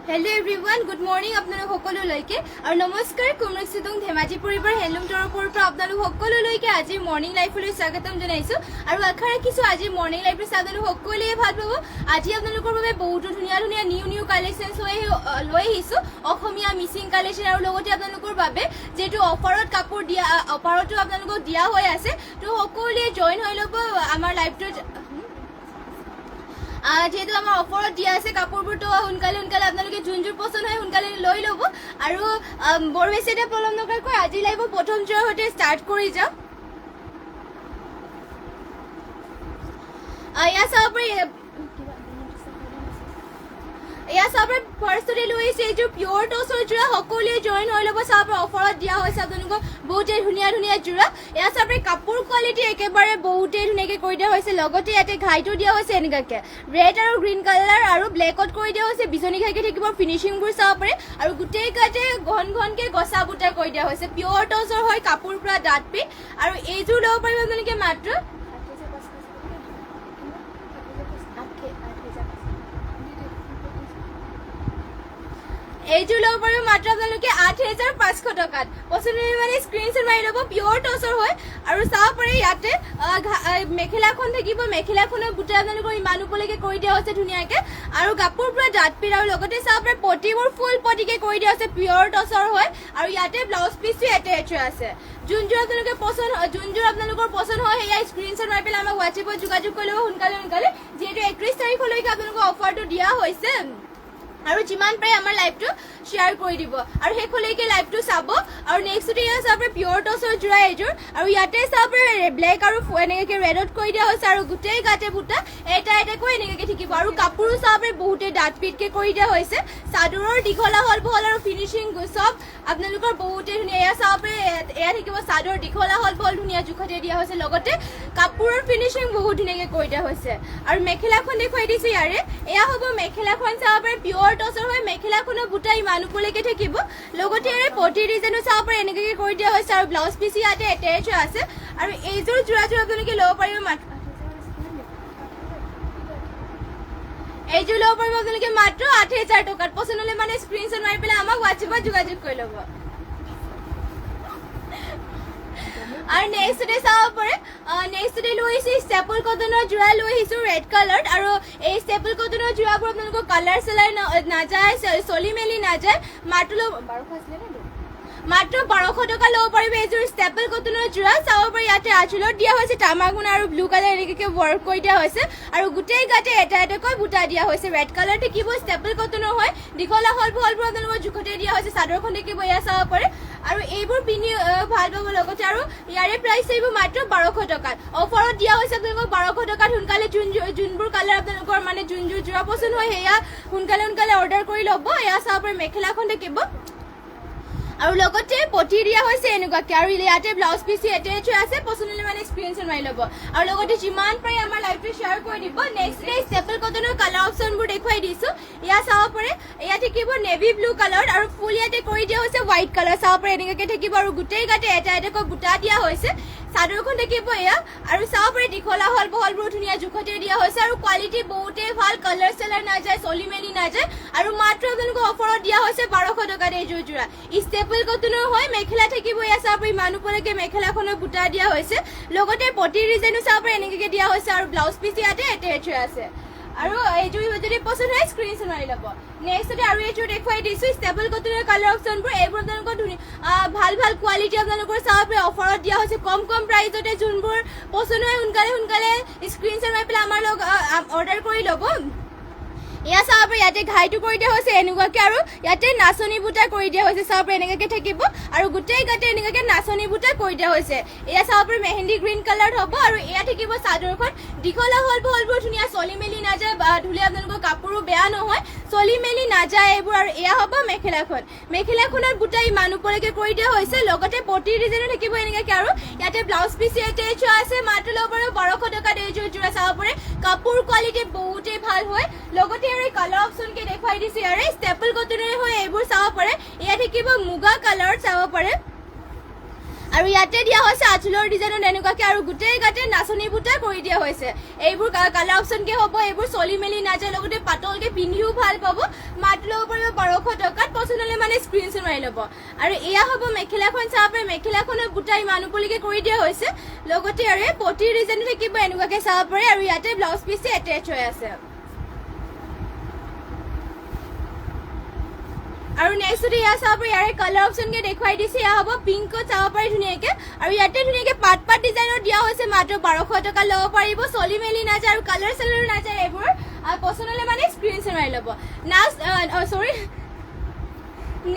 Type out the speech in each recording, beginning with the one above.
Hello everyone, good morning আপোনালোক সকলোলৈকে আৰু নমস্কাৰ কুমৰচিতুং ধেমাজি পৰিবাৰ হেলুম তৰফৰ পৰা আপোনালোক সকলোলৈকে আজি মৰ্নিং লাইফলৈ স্বাগতম জনাইছো আৰু আশা ৰাখিছো আজি মৰ্নিং লাইফৰ আপোনালোক সকলোৱে ভাল পাব। আজি আপোনালোকৰ বাবে বহুত ধুনীয়া ধুনীয়া নিউ কালেকশনছ লৈ আহিছো অসমীয়া মিচিং কালেকশন আৰু লগতে আপোনালোকৰ বাবে যেটো অফাৰত কাপোৰ দিয়া অফাৰটো আপোনালোকক দিয়া হৈ আছে তো সকলোৱে জয়েন হৈ ল'ব আমাৰ লাইভটো যেহেতু আমাৰ অফাৰত দিয়া আছে কাপোৰবোৰ তো সোনকালে আপোনালোকে যোনযোৰ পছন্দ হয় সোনকালে লৈ ল'ব আৰু বৰ বেছি এটা পলম নকৰাকৈ আজি লাইভ প্ৰথম যোৱাৰ সৈতে ষ্টাৰ্ট কৰি যাওঁ। ফাৰ্ষ্টতে লৈ আহিছে এইযোৰ পিয়ৰ টচৰ যোৰা সকলোৱে জইন হৈ ল'ব। চাব অফাৰত দিয়া হৈছে আপোনালোকক বহুতেই ধুনীয়া যোৰা। এয়া চাব কাপোৰ কোৱালিটি একেবাৰে বহুতেই ধুনীয়াকৈ কৰি দিয়া হৈছে। লগতে ইয়াতে ঘাইটো দিয়া হৈছে এনেকুৱাকৈ ৰেড আৰু গ্ৰীণ কালাৰ আৰু ব্লেকত কৰি দিয়া হৈছে। বিজনী ঘাইকৈ থাকিব ফিনিচিংবোৰ চাব পাৰে আৰু গোটেই গাতে ঘনকৈ গছা বুটা কৰি দিয়া হৈছে। পিয়ৰ টচৰ হয় কাপোৰ পৰা ডাঠ পিঠ আৰু এইযোৰ ল'ব পাৰিব আপোনালোকে মাত্ৰ এইযোৰ ল'ব পাৰিব মাত্ৰ আপোনালোকে ৮৫০০ টকাত। পচন্দ মানে স্ক্ৰীনশ্বট মাৰি ল'ব। পিয়ৰ টচৰ হয় আৰু চাব পাৰে ইয়াতে মেখেলাখন থাকিব। মেখেলাখনৰ বুটা আপোনালোকৰ ইমান ওপৰলৈকে কৰি দিয়া হৈছে ধুনীয়াকৈ আৰু কাপোৰ পৰা ডাঠ পিঠ আৰু লগতে চাব পাৰে পটিবোৰ ফুল পটিকৈ কৰি দিয়া হৈছে। পিয়ৰ টচৰ হয় আৰু ইয়াতে ব্লাউজ পিচটো এটেচ আছে। যোনযোৰ আপোনালোকৰ পচন্দ হয় সেয়া স্ক্ৰীনশ্বট মাৰি পেলাই আমাক হোৱাটছএপত যোগাযোগ কৰি ল'ব সোনকালে যিহেতু ৩১ তাৰিখলৈকে আপোনালোকৰ অফাৰটো দিয়া হৈছে আৰু যিমান পাৰে আমাৰ লাইভটো শ্বেয়াৰ কৰি দিব আৰু শেষলৈকে লাইভটো চাব। আৰু নেক্সট ইয়াত চাব পিয়ৰ টচৰ যোৰা এযোৰ আৰু ইয়াতে চাব ব্লেক আৰু এনেকৈ ৰেডত কৰি দিয়া হৈছে আৰু গোটেই গাতে বুটা এটাকৈ এনেকৈ থাকিব আৰু কাপোৰো চাব বহুতেই ডাঠ পিঠকৈ কৰি দিয়া হৈছে। চাদৰৰ দীঘলা হল বহল আৰু ফিনিচিং চব আপোনালোকৰ বহুতেই ধুনীয়া। এয়া চাব এয়া থাকিব চাদৰ দীঘলা হল বহল ধুনীয়া জোখতে দিয়া হৈছে। লগতে কাপোৰৰ ফিনিচিং বহুত ধুনীয়াকৈ কৰি দিয়া হৈছে আৰু মেখেলাখন দেখুৱাই দিছো ইয়াৰে। এয়া হ'ব মেখেলাখন চাব পাৰে পিয়ৰ টচৰ হয়। মেখেলাখনৰ বুটা ইমান ওপৰলৈকে থাকিব। লগতে ইয়াৰে পটি ডিজাইনো চাব পাৰে এনেকৈ কৰি দিয়া হৈছে আৰু ব্লাউজ পিচ ইয়াতে এটেচ আছে আৰু এইযোৰ যোৰা আপোনালোকে ল'ব পাৰিব এইযোৰ ল'ব পাৰিব আপোনালোকে মাত্ৰ ৮০০০ টকাত। পচন্দ হ'লে মানে স্ক্ৰীনশ্বট মাৰি পেলাই আমাক হোৱাটছএপত যোগাযোগ কৰি ল'ব। আৰু নেক্সট চাব পাৰে নেক্সট লৈ আহিছো ষ্টেপল কটনৰ যোৰা লৈ আহিছো ৰেড কালাৰ আৰু এই ষ্টেপল কটনৰ যোৰাবোৰ আপোনালোকৰ কালাৰ চালাৰ নাযায় চলি মেলি নাযায়। মাত্ৰ ১২০০ টকা ল'ব পাৰিব এইযোৰ ষ্টেপল কটনৰ যোৰা। চাব পাৰি ইয়াতে আঁচলত দিয়া হৈছে তামাগুণ আৰু ব্লু কালাৰ এনেকৈ ৱৰ্ক কৰি দিয়া হৈছে আৰু গোটেই গাতে এটাকৈ বুটা দিয়া হৈছে। ৰেড কালাৰ থাকিব ষ্টেপল কটনৰ হয়। দীঘলা হল বহলবোৰ আপোনালোকৰ জোখতে দিয়া হৈছে। চাদৰখন থাকিব এয়া চাব পাৰে আৰু এইবোৰ পিন্ধি ভাল পাব। লগতে আৰু ইয়াৰে প্ৰাইচ আহিব মাত্ৰ ১২০০ টকাত। অফাৰত দিয়া হৈছে আপোনালোকক ১২০০ টকাত। সোনকালে যোনবোৰ কালাৰ আপোনালোকৰ মানে যোনযোৰ যোৰা পচন্দ হয় সেয়া সোনকালে অৰ্ডাৰ কৰি ল'ব। এয়া চাব পাৰে মেখেলাখন থাকিব আৰু লগতে পটি দিয়া হৈছে এনেকুৱাকৈ আৰু ইয়াতে ব্লাউজ পিচ এটেচ আছে। পচন্দ হ'লে মানে স্ক্ৰীনশ্বট মাৰি ল'ব আৰু লগতে যিমান পাৰে আমাৰ লাইভটো শ্বেয়াৰ কৰি দিব। নেক্সট ষ্টেপল কটনৰ কালাৰ অপশ্যনবোৰ দেখুৱাই দিছো। এয়া চাব পাৰে এয়া থাকিব নেভি ব্লু কালাৰ আৰু ফুল ইয়াতে কৰি দিয়া হৈছে হোৱাইট কালাৰ। চাব পাৰে এনেকুৱাকৈ থাকিব আৰু গোটেই গাতে এটাকৈ বুটা দিয়া হৈছে। চাদৰখন থাকিব এয়া আৰু চাব পাৰে দীঘলা হল বহলবোৰ ধুনীয়া জোখতে দিয়া হৈছে আৰু কোৱালিটি বহুতেই ভাল। কালাৰ চালাৰ নাযায় চলি মেলি নাযায় আৰু মাত্ৰ আপোনালোকক অফাৰত দিয়া হৈছে ১২০০ টকাত এইযোৰ যোৰা। ষ্টেপল কটনৰ হয়। মেখেলা থাকিব এয়া চাব পাৰে ইমান ওপৰলৈকে মেখেলাখনৰ বুটা দিয়া হৈছে। লগতে পটি ডিজাইনো চাব পাৰে এনেকৈ দিয়া হৈছে আৰু ব্লাউজ পিচ ইয়াতে এটেচ আছে আৰু এইযোৰ যদি পচন্দ হয় স্ক্ৰীনশ্বট মাৰি ল'ব। নেক্সটতে আৰু এইযোৰ দেখুৱাই দিছো ষ্টেপল কটনৰ কালাৰ অপশ্যনবোৰ। এইবোৰ আপোনালোকৰ ভাল কোৱালিটি আপোনালোকৰ চাব পাৰে অফাৰত দিয়া হৈছে কম প্ৰাইজতে। যোনবোৰ পচন্দ হয় সোনকালে স্ক্ৰীনশ্বট মাৰি পেলাই আমাৰ লগত অৰ্ডাৰ কৰি ল'ব। এয়া চাব পাৰে ইয়াতে ঘাইটো কৰি দিয়া হৈছে এনেকুৱাকৈ আৰু ইয়াতে নাচনী বুটা কৰি দিয়া হৈছে। চাব পাৰে এনেকুৱাকৈ থাকিব আৰু গোটেই গাতে এনেকুৱাকৈ নাচনী বুটা কৰি দিয়া হৈছে। এয়া চাব পাৰে মেহেন্দি গ্ৰীণ কালাৰ হ'ব আৰু এয়া থাকিব চাদৰখন দীঘলা হল বহলবোৰ ধুনীয়া চলি মেলি নাযায় ধুলে আপোনালোকৰ কাপোৰো বেয়া নহয় চলি মেলি নাযায় এইবোৰ। আৰু এয়া হ'ব মেখেলাখনৰ বুটা ইমান ওপৰলৈকে কৰি দিয়া হৈছে। লগতে পটি ডিজাইনো থাকিব এনেকুৱাকৈ আৰু ইয়াতে ব্লাউজ পিচ এটেচ আছে। মাত্ৰ ল'ব পাৰিব ১২০০ টকাত এইযোৰ যোৰা। চাব পাৰে কাপোৰ কোৱালিটি বহুতেই ভাল হয়। লগতে ইয়াৰে কালাৰ অপশ্যনকে দেখুৱাই দিছো। ইয়াৰে ষ্টেপল কটনেৰে হয় এইবোৰ চাব পাৰে। এয়া থাকিব মুগা কালাৰ চাব পাৰে আৰু ইয়াতে দিয়া হৈছে আঁচলৰ ডিজাইনত এনেকুৱাকে আৰু গোটেই গাতে নাচনী বুটা কৰি দিয়া হৈছে এইবোৰ কালাৰ অপচনকে হ'ব এইবোৰ চলি মেলি নাযায় লগতে পাতলকে পিন্ধিও ভাল পাব মাত্ৰ ল'ব পাৰিব 1200 টকাত পছন্দ হ'লে মানে স্ক্ৰীনশ্বট মাৰি ল'ব আৰু এয়া হ'ব মেখেলাখন চাব পাৰে মেখেলাখনৰ বুটা ইমান উপলৈকে কৰি দিয়া হৈছে লগতে আৰু পটি ডিজাইন থাকিব এনেকুৱাকে চাব পাৰে আৰু ইয়াতে ব্লাউজ পিচ এটেচ হৈ আছে আৰু নেক্সট ইয়া চাব পাৰে ইয়াৰে কালাৰ অপচনকে দেখুৱাই দিছে ইয়া হ'ব পিংকত চাব পাৰে ধুনীয়াকে আৰু ইয়াতে ধুনীয়াকে পাট ডিজাইনত দিয়া হৈছে মাত্ৰ 1200 টকা ল'ব পাৰিব চলি মেলি নাযায় আৰু কালাৰ চালাৰ নাযায় এইবোৰ পছন্দ হ'লে মানে স্ক্ৰীনশ্বট মাৰি ল'ব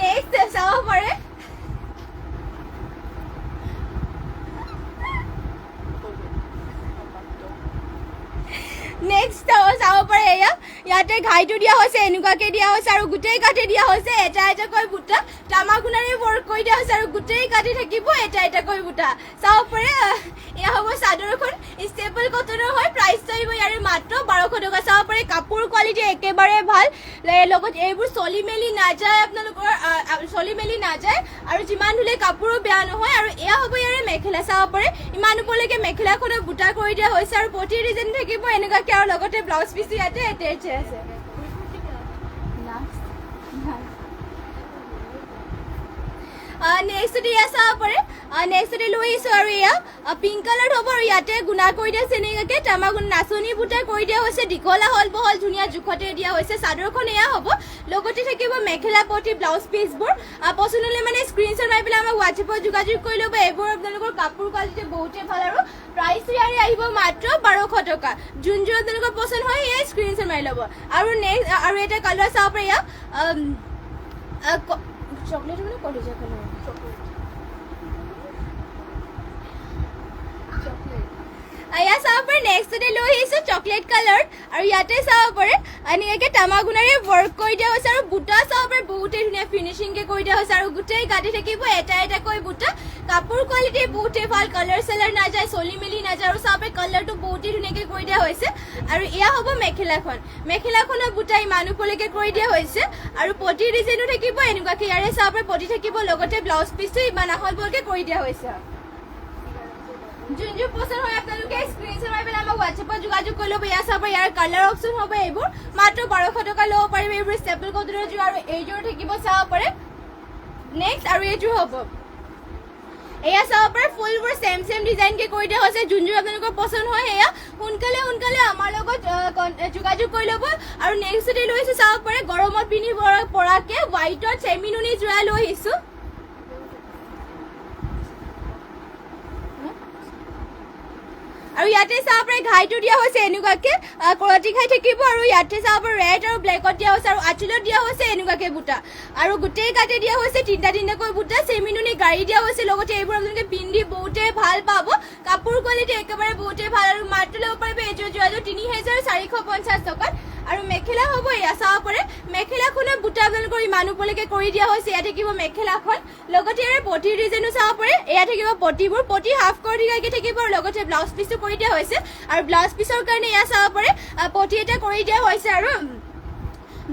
নেক্সট চাব পাৰে নেক্সট চাব পাৰে এয়া ইয়াতে ঘাইটো দিয়া হৈছে এনেকুৱাকে দিয়া হৈছে আৰু গোটেই কাঠে দিয়া হৈছে এটা এটাকৈ বুটা তামাগুনাৰে ৱৰ্ক কৰি দিয়া হৈছে আৰু গোটেই কাঠে থাকিব এটা এটাকৈ বুটা চাব পাৰে এয়া হ'ব চাদৰখন ষ্টেপল কটনৰ হয় প্ৰাইচ থাকিব ইয়াৰে মাত্ৰ 1200 টকা চাব পাৰে কাপোৰ কোৱালিটি একেবাৰে ভাল লগত এইবোৰ চলি মেলি নাযায় আপোনালোকৰ চলি মেলি নাযায় আৰু যিমান ধুলে কাপোৰো বেয়া নহয় আৰু এয়া হ'ব ইয়াৰে মেখেলা চাব পাৰে ইমান উপলৈকে মেখেলাখনৰ বুটা কৰি দিয়া হৈছে আৰু পটি ডিজাইন থাকিব এনেকুৱাকে আৰু লগতে ব্লাউজ পিচ ইয়াতে এটেচ আছে নেক্সট ইয়া চাব পাৰে নেক্সট লৈ আহিছোঁ আৰু এয়া পিংক কালাৰ হ'ব আৰু ইয়াতে গুণা কৰি দিয়া এনেকুৱাকে তামাগুণ নাচনী বুটা কৰি দিয়া হৈছে দীঘলা হল বহল ধুনীয়া জোখতে দিয়া হৈছে চাদৰখন এয়া হ'ব লগতে থাকিব মেখেলা পটি ব্লাউজ পিচবোৰ পছন্দ হ'লে মানে স্ক্ৰীনশ্বট মাৰি পেলাই আমাক হোৱাটছএপত যোগাযোগ কৰি ল'ব এইবোৰ আপোনালোকৰ কাপোৰ কোৱালিটি বহুতেই ভাল আৰু প্ৰাইচ ইয়াৰে আহিব মাত্ৰ 1200 টকা যোনযোৰ আপোনালোকৰ পছন্দ হয় সেয়াই স্ক্ৰীনশ্বট মাৰি ল'ব আৰু নেক্সট আৰু এটা কালাৰ চাব পাৰে এয়া চকলেট মানে কলেজৰ কালাৰ এয়া চাব পাৰে নেক্সট লৈ আহিছোঁ চকলেট কালাৰ আৰু ইয়াতে চাব পাৰে এনেকুৱাকে তামাগুনাৰে ৱৰ্ক কৰি দিয়া হৈছে আৰু বুটা চাব পাৰে বহুতেই ধুনীয়া ফিনিচিংকে কৰি দিয়া হৈছে আৰু গোটেই গাতে থাকিব এটা এটাকৈ বুটা কাপোৰ কোৱালিটি বহুতেই ভাল কালাৰ চালাৰ নাযায় চলি মেলি নাযায় আৰু চাব পাৰে কালাৰটো বহুতেই ধুনীয়াকৈ কৰি দিয়া হৈছে আৰু এয়া হ'ব মেখেলাখনৰ বুটা ইমান উপলৈকে কৰি দিয়া হৈছে আৰু পটি ডিজাইনো থাকিব এনেকুৱাকে ইয়াৰে চাব পাৰে পটি থাকিব লগতে ব্লাউজ পিচটো ইমান আহলবহলকে কৰি দিয়া হৈছে যোনযোৰ পছন্দ হয় আপোনালোকে স্ক্ৰীনশ্বট মাৰি পেলাই আমাক হোৱাটছএপত যোগাযোগ কৰি ল'ব এয়া চাব ইয়াৰ কালাৰ অপচন হ'ব এইবোৰ মাত্ৰ 1200 টকা ল'ব পাৰিব এইবোৰ ষ্টেপল কটনৰ যোৰ আৰু এইযোৰ থাকিব চাব পাৰে নেক্সট আৰু এইযোৰ হ'ব এয়া চাব পাৰে ফুলবোৰ ছেম ডিজাইনকে কৰি দিয়া হৈছে যোনযোৰ আপোনালোকৰ পছন্দ হয় সেয়া সোনকালে আমাৰ লগত যোগাযোগ কৰি ল'ব আৰু নেক্সট লৈ আহিছোঁ চাব পাৰে গৰমত পিন্ধিব পৰাকে হোৱাইটত চেমিনুনি যোৰা লৈ আহিছোঁ আৰু ইয়াতে চাব পাৰে ঘাইটো দিয়া হৈছে এনেকুৱাকে কৰতি ঘাই থাকিব আৰু ইয়াতে চাব পাৰে ৰেড আৰু ব্লেকত দিয়া হৈছে আৰু আঁচলত দিয়া হৈছে এনেকুৱাকে বুটা আৰু গোটেই গাতে দিয়া হৈছে তিনিটাকৈ বুটা চেমিনুনি গাড়ী দিয়া হৈছে লগতে এইবোৰ আপোনালোকে পিন্ধি বহুতেই ভাল পাব কাপোৰ কোৱালিটি একেবাৰে বহুতেই ভাল আৰু মাত্ৰ ল'ব পাৰিব এইযোৰ যোৰাযোৰ 3450 টকাত আৰু মেখেলা হ'ব এয়া চাব পাৰে মেখেলাখনৰ বুটা আপোনালোকৰ ইমান উপলৈকে কৰি দিয়া হৈছে এয়া থাকিব মেখেলাখন লগতে ইয়াৰে পটি ডিজাইনো চাব পাৰে এয়া থাকিব পটিবোৰ পটি হাফ কৰি দিয়াকে থাকিব আৰু লগতে ব্লাউজ পিচটো কৰি দিয়া হৈছে আৰু ব্লাউজ পিচৰ কাৰণে এয়া চাব পাৰে পটি এটা কৰি দিয়া হৈছে আৰু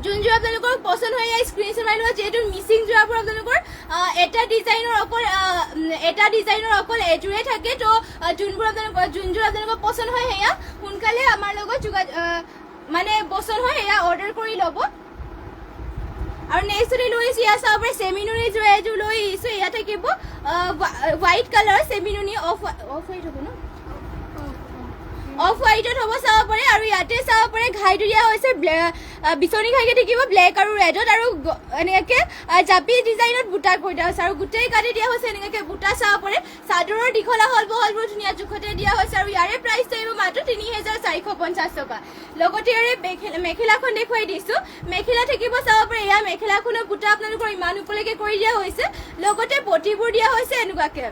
যোনযোৰ আপোনালোকৰ পছন্দ হয় এয়া স্ক্ৰীনশ্বট মাৰি ল'ব যিহেতু মিচিং যোৰাবোৰ আপোনালোকৰ এটা ডিজাইনৰ অকল এযোৰে থাকে তো যোনযোৰ আপোনালোকৰ পছন্দ হয় সেয়া সোনকালে আমাৰ লগত মানে পছন্দ হয় এয়া অৰ্ডাৰ কৰি ল'ব আৰু নেক্সট লৈ আহিছোঁ এয়া চাব পাৰে চেমিনুনি যোৰা এযোৰ লৈ আহিছোঁ এয়া থাকিব হোৱাইট কালাৰ চেমিনুনি অফ হোৱাইট হ'ব ন অফ হোৱাইটত হ'ব চাব পাৰে আৰু ইয়াতে চাব পাৰে ঘাইটো দিয়া হৈছে বিচনী ঘাইকে থাকিব ব্লেক আৰু ৰেডত আৰু এনেকৈ জাপি ডিজাইনত বুটা কৰি দিয়া হৈছে আৰু গোটেই কাটি দিয়া হৈছে এনেকৈ বুটা চাব পাৰে চাদৰৰ দীঘলা হলবোৰ ধুনীয়া জোখতে দিয়া হৈছে আৰু ইয়াৰে প্ৰাইচ থাকিব মাত্ৰ 3450 টকা লগতে ইয়াৰে মেখেলাখন দেখুৱাই দিছোঁ মেখেলা থাকিব চাব পাৰে এয়া মেখেলাখনৰ বুটা আপোনালোকৰ ইমান উপলৈকে কৰি দিয়া হৈছে লগতে পটিবোৰ দিয়া হৈছে এনেকুৱাকে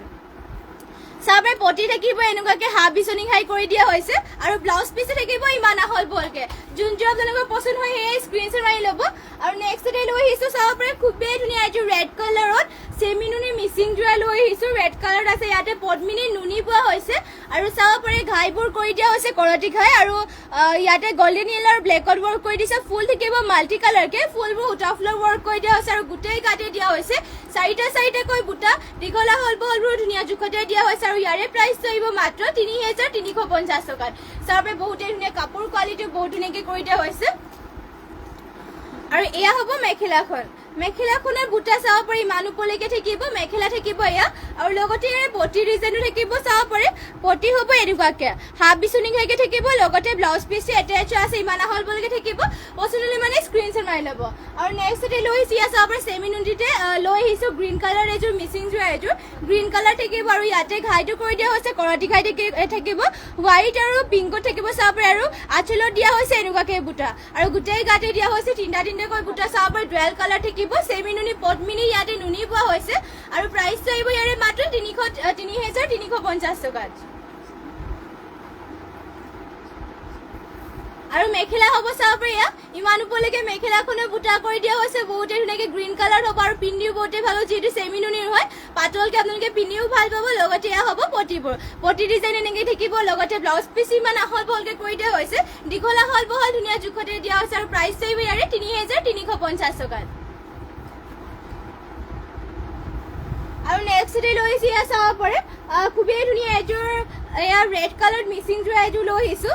চাব পাৰে পটি থাকিব এনেকুৱাকে হাফ বিচনী ঘাই কৰি দিয়া হৈছে আৰু ব্লাউজ পিচ থাকিব ইমান আহল বহলকে যোনযোৰ আপোনালোকৰ পছন্দ হয় সেয়াই স্ক্ৰীনশ্বট মাৰি ল'ব আৰু নেক্সট লৈ আহিছোঁ চাব পাৰে খুবেই ধুনীয়া এইযোৰ ৰেড কালাৰত চেমি নুনি মিচিং যোৰা লৈ আহিছো ৰেড কালাৰত আছে ইয়াতে পদ্মিনী নুনি পোৱা হৈছে আৰু চাব পাৰে ঘাইবোৰ কৰি দিয়া হৈছে কৰতি ঘাই আৰু ইয়াতে গোল্ডেন য়েলো আৰু ব্লেকত ৱৰ্ক কৰি দিছে ফুল থাকিব মাল্টি কালাৰকে ফুলবোৰ উটা ফুলৰ ৱৰ্ক কৰি দিয়া হৈছে আৰু গোটেই গাতে দিয়া হৈছে চাৰিটাকৈ বুটা দীঘলা হল বলবোৰ ধুনীয়া জোখতে দিয়া হৈছে আৰু ইয়াৰে প্ৰাইচ থাকিব মাত্ৰ ৩,৩৫০ টকাত চাব পাৰে বহুতে ধুনীয়া কাপোৰ কোৱালিটি বহুত ধুনীয়াকৈ কৰি দিয়া হৈছে আৰু এয়া হ'ব মেখেলাখনৰ বুটা চাব পাৰি ইমান ওপৰলৈকে থাকিব মেখেলা থাকিব এয়া আৰু লগতে ইয়াৰে পটি ডিজাইনো থাকিব চাব পাৰে পটি হ'ব এনেকুৱাকে হাফ বিচনি ঘাইকে থাকিব লগতে ব্লাউজ পিচ এটাচ আছে ইমান আহল বলকে থাকিব পছন্দলে মানে স্ক্ৰীনশ্বট মাৰি ল'ব আৰু নেক্সটতে লৈ আহিছে চাব পাৰে চেমি নুনিতে লৈ আহিছো গ্ৰীণ কালাৰ এযোৰ মিচিং যোৰা এযোৰ গ্ৰীণ কালাৰ থাকিব আৰু ইয়াতে ঘাইটো কৰি দিয়া হৈছে কৰতি ঘাই থাকিব হোৱাইট আৰু পিংকত থাকিব চাব পাৰে আৰু আঁচলত দিয়া হৈছে এনেকুৱাকে বুটা আৰু গোটেই গাতে দিয়া হৈছে তিনিটাকৈ বুটা চাব পাৰে ডুৱেল কালাৰ থাকিব চেমি নুনি পদ্মিনী ইয়াতে নুনি পোৱা হৈছে আৰু প্ৰাইচ আহিব ইয়াৰে মাত্ৰ ৩,৩৫০ টকাত আৰু মেখেলা হ'ব চাব পাৰে ইমান ওপৰলৈকে মেখেলাখনৰ বুটা কৰি দিয়া হৈছে বহুতে ধুনীয়াকৈ গ্ৰীণ কালাৰ হ'ব আৰু পিন্ধিও বহুতে ভাল যিহেতু চেমি নুনিৰ হয় পাতলকে আপোনালোকে পিন্ধিও ভাল পাব লগতে এয়া হ'ব পটিবোৰ পটি ডিজাইন এনেকৈ থাকিব লগতে ব্লাউজ পিচ ইমান আহল বহলকে কৰি দিয়া হৈছে দীঘল আহল বহল ধুনীয়া জোখতে দিয়া হৈছে আৰু প্ৰাইচ আহিব ইয়াৰে ৩,৩৫০ টকাত আৰু নেক্সটে লৈ আহিছে এয়া চাব পাৰে খুবেই ধুনীয়া এযোৰ এয়া ৰেড কালাৰত মিচিং যোৰা এযোৰ লৈ আহিছো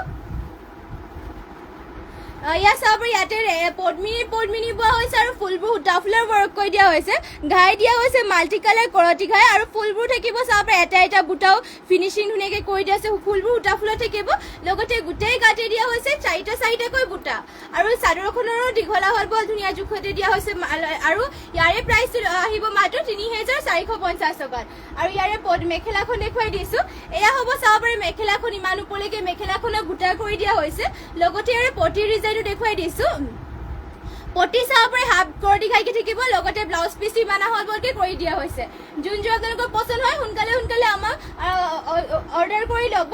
ইয়া চাব পাৰে ইয়াতে পদ্মিনী পোৱা হৈছে আৰু ফুলবোৰ উটা ফুলৰ ৱৰ্ক কৰি দিয়া হৈছে ঘাই দিয়া হৈছে মাল্টি কালাৰ কৰতি ঘাই আৰু ফুলবোৰ থাকিব চাব পাৰে এটা বুটাও ফিনিচিং ধুনীয়াকৈ কৰি দিয়া আছে ফুলবোৰ উটা ফুলত থাকিব লগতে গোটেই গাতে দিয়া হৈছে চাৰিটাকৈ বুটা আৰু চাদৰখনৰো দীঘলা হল বৰ ধুনীয়া জোখতে দিয়া হৈছে আৰু ইয়াৰে প্ৰাইচ আহিব মাত্ৰ ৩,৪৫০ টকাত আৰু ইয়াৰে মেখেলাখন দেখুৱাই দিছো এয়া হ'ব চাব পাৰে মেখেলাখন ইমান ওপৰলৈকে মেখেলাখনক বুটা কৰি দিয়া হৈছে লগতে ইয়াৰে পটি ডিজাইনটো দেখুৱাই দিছো পটি চাব পাৰে হাফ কৰতি ঘাইকে থাকিব লগতে ব্লাউজ পিচ ইমান আহল বলকে কৰি দিয়া হৈছে যোনযোৰ আপোনালোকৰ পচন্দ হয় সোনকালে আমাক অৰ্ডাৰ কৰি ল'ব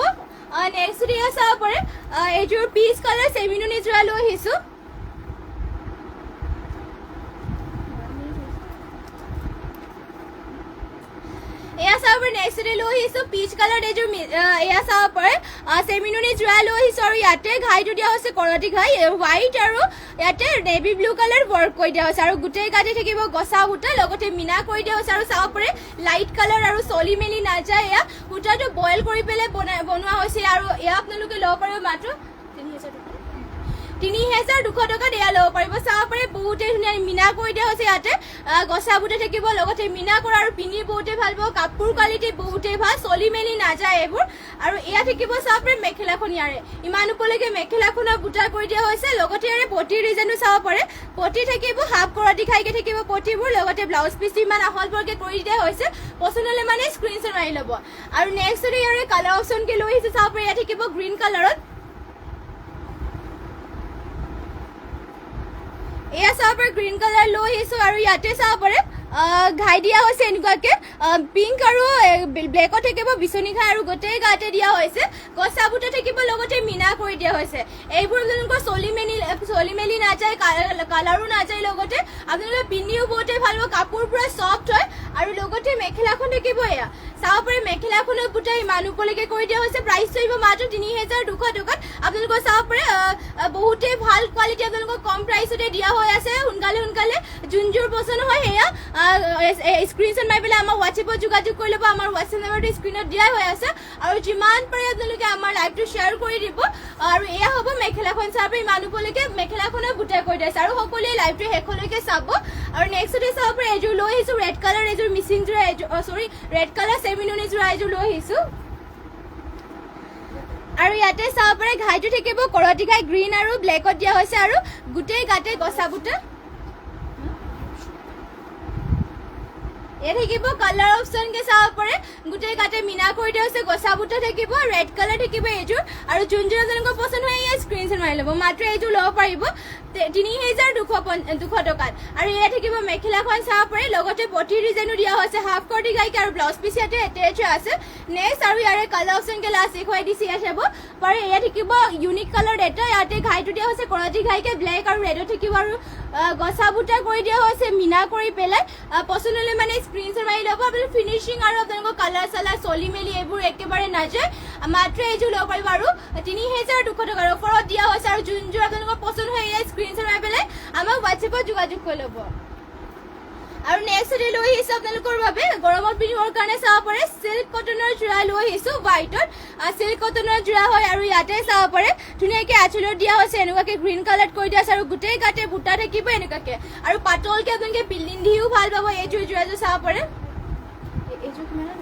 নেক্সট এয়া চাব পাৰে এইযোৰ পিচ কালাৰ চেমি নুনি যোৰা লৈ আহিছো এয়া চাব পাৰে নেক্সটে লৈ আহিছো পিচ কালাৰ এযোৰ এয়া চাব পাৰে চেমি নুনি যোৰা লৈ আহিছো আৰু ইয়াতে ঘাইটো দিয়া হৈছে কৰতি ঘাই হোৱাইট আৰু ইয়াতে নেভি ব্লু কালাৰ ৱৰ্ক কৰি দিয়া হৈছে আৰু গোটেই গাতে থাকিব গছা বুটা লগতে মিনা কৰি দিয়া হৈছে আৰু চাব পাৰে লাইট কালাৰ আৰু চলি মেলি নাযায় এয়া বুটাটো বইল কৰি পেলাই বনোৱা হৈছে আৰু এয়া আপোনালোকে ল'ব পাৰিব মাত্ৰ ৩,২০০ টকাত এয়া ল'ব পাৰিব চাব পাৰে বহুতে ধুনীয়া মিনা কৰি দিয়া হৈছে ইয়াতে গছা বুটা থাকিব লগতে মিনা কৰা আৰু পিন্ধি বহুতে ভাল পাব কাপোৰ কোৱালিটি বহুতে ভাল চলি মেলি নাযায় এইবোৰ আৰু এয়া থাকিব চাব পাৰে মেখেলাখন ইয়াৰে ইমান ওপৰলৈকে মেখেলাখনৰ বুটা কৰি দিয়া হৈছে লগতে ইয়াৰে পটি ডিজাইনো চাব পাৰে পটি থাকিব হাফ কৰতি ঘাইকে থাকিব পটিবোৰ লগতে ব্লাউজ পিচ ইমান আহল বহলকে কৰি দিয়া হৈছে পচন্দ হ'লে মানে স্ক্ৰীনশ্বট মাৰি ল'ব আৰু নেক্সটতে ইয়াৰে কালাৰ অপশ্যনকে লৈ আহিছে চাব পাৰে এয়া থাকিব গ্ৰীণ কালাৰত এয়া চাব পাৰে গ্ৰীণ কালাৰ লৈ আহিছো আৰু ইয়াতে চাব পাৰে ঘাই দিয়া হৈছে এনেকুৱাকে পিংক আৰু ব্লেকত থাকিব বিচনী ঘাই আৰু গোটেই গাতে দিয়া হৈছে গছা বুটা থাকিব লগতে মিনা কৰি দিয়া হৈছে এইবোৰ আপোনালোকৰ চলি মেলি নাযায় কালাৰো নাযায় লগতে আপোনালোকে পিন্ধিও বহুতে ভাল পাব কাপোৰ পুৰা চফ্ট হয় আৰু লগতে মেখেলাখন থাকিব এয়া চাব পাৰে মেখেলাখনৰ বুটা ইমান ওপৰলৈকে কৰি দিয়া হৈছে প্ৰাইচ আহিব মাত্ৰ ৩,২০০ টকাত আপোনালোকৰ চাব পাৰে বহুতে ভাল কোৱালিটি আপোনালোকক কম প্ৰাইচতে দিয়া হৈ আছে সোনকালে যোনযোৰ পচন্দ হয় সেয়া স্ক্ৰীনশ্বট মাৰি পেলাই আমাৰ হোৱাটছএপত যোগাযোগ কৰি ল'ব আমাৰ হোৱাটছএপ নম্বৰটো স্ক্ৰীনত দিয়া হৈ আছে আৰু যিমান পাৰে আপোনালোকে আমাৰ লাইভটো শ্বেয়াৰ কৰি দিব আৰু এয়া হ'ব মেখেলাখন চাব পাৰে ইমান ওপৰলৈকে মেখেলাখনৰ বুটা কৰি দিছে আৰু সকলোৱে লাইভটো শেষলৈকে চাব আৰু নেক্সটতে চাব পাৰে এযোৰ লৈ আহিছো ৰেড কালাৰ এযোৰ মিচিং যোৰা ৰেড কালাৰ চেমি নুনি যোৰা এযোৰ লৈ আহিছো আৰু ইয়াতে চাব পাৰে ঘাইটো থাকিব কৰতি ঘাই গ্ৰীণ আৰু ব্লেকত দিয়া হৈছে আৰু গোটেই গাতে গছা বুটা এ থাকিব কালাৰ অপশ্যনকে চাব পাৰে গোটেই গাতে মিনা কৰি দিয়া হৈছে গছা বুটা থাকিব ৰেড কালাৰ থাকিব এইযোৰ আৰু যোনযোৰ আপোনালোকৰ পচন্দ হয় এয়া স্ক্ৰীনশ্বট মাৰি ল'ব মাত্ৰ এইযোৰ ল'ব পাৰিব ৩,২০০ টকাত আৰু এয়া থাকিব মেখেলাখন চাব পাৰে লগতে পটি ডিজাইনো দিয়া হৈছে হাফ কৰতি ঘাইকে আৰু ব্লাউজ পিচ ইয়াতে এটেচ আছে নেক্সট আৰু ইয়াৰে কালাৰ অপশ্যনকে লাষ্ট দেখুৱাই দিছে এয়া চাব পাৰে এয়া থাকিব ইউনিক কালাৰ এটা ইয়াতে ঘাইটো দিয়া হৈছে কৰতি ঘাইকে ব্লেক আৰু ৰেডত থাকিব আৰু গছা বুটা কৰি দিয়া হৈছে মিনা কৰি পেলাই পচন্দ হ'লে মানে স্ক্ৰিনশ্বট মাৰি ল'ব আপোনাৰ ফিনিচিং আৰু আপোনালোকৰ কালাৰ চালাৰ চলি মেলি এইবোৰ একেবাৰে নাযায় মাত্ৰ এইযোৰ ল'ব পাৰিব আৰু ৩,২০০ টকাৰ অফাৰত দিয়া হৈছে আৰু যোনযোৰ আপোনালোকৰ পচন্দ হয় এয়া স্ক্ৰিনশ্বট মাৰি পেলাই আমাক হোৱাটছএপত যোগাযোগ কৰি ল'ব আৰু নেক্সট ডে লৈ আহিছো আপোনালোকৰ বাবে গৰমত পিন্ধিবৰ কাৰণে চাব পাৰে সিল্ক কটনৰ যোৰা লৈ আহিছো হোৱাইটত সিল্ক কটনৰ যোৰা হয় আৰু ইয়াতে চাব পাৰে ধুনীয়াকে আঁচলত দিয়া হৈছে এনেকুৱাকে গ্ৰীণ কালাৰ কৰি দিয়া আছে আৰু গোটেই গাতে বুটা থাকিব এনেকুৱাকে আৰু পাতলকে আপোনালোকে পিন্ধিও ভাল পাব এইযোৰ যোৰাযোৰ চাব পাৰে এইযোৰ কিমান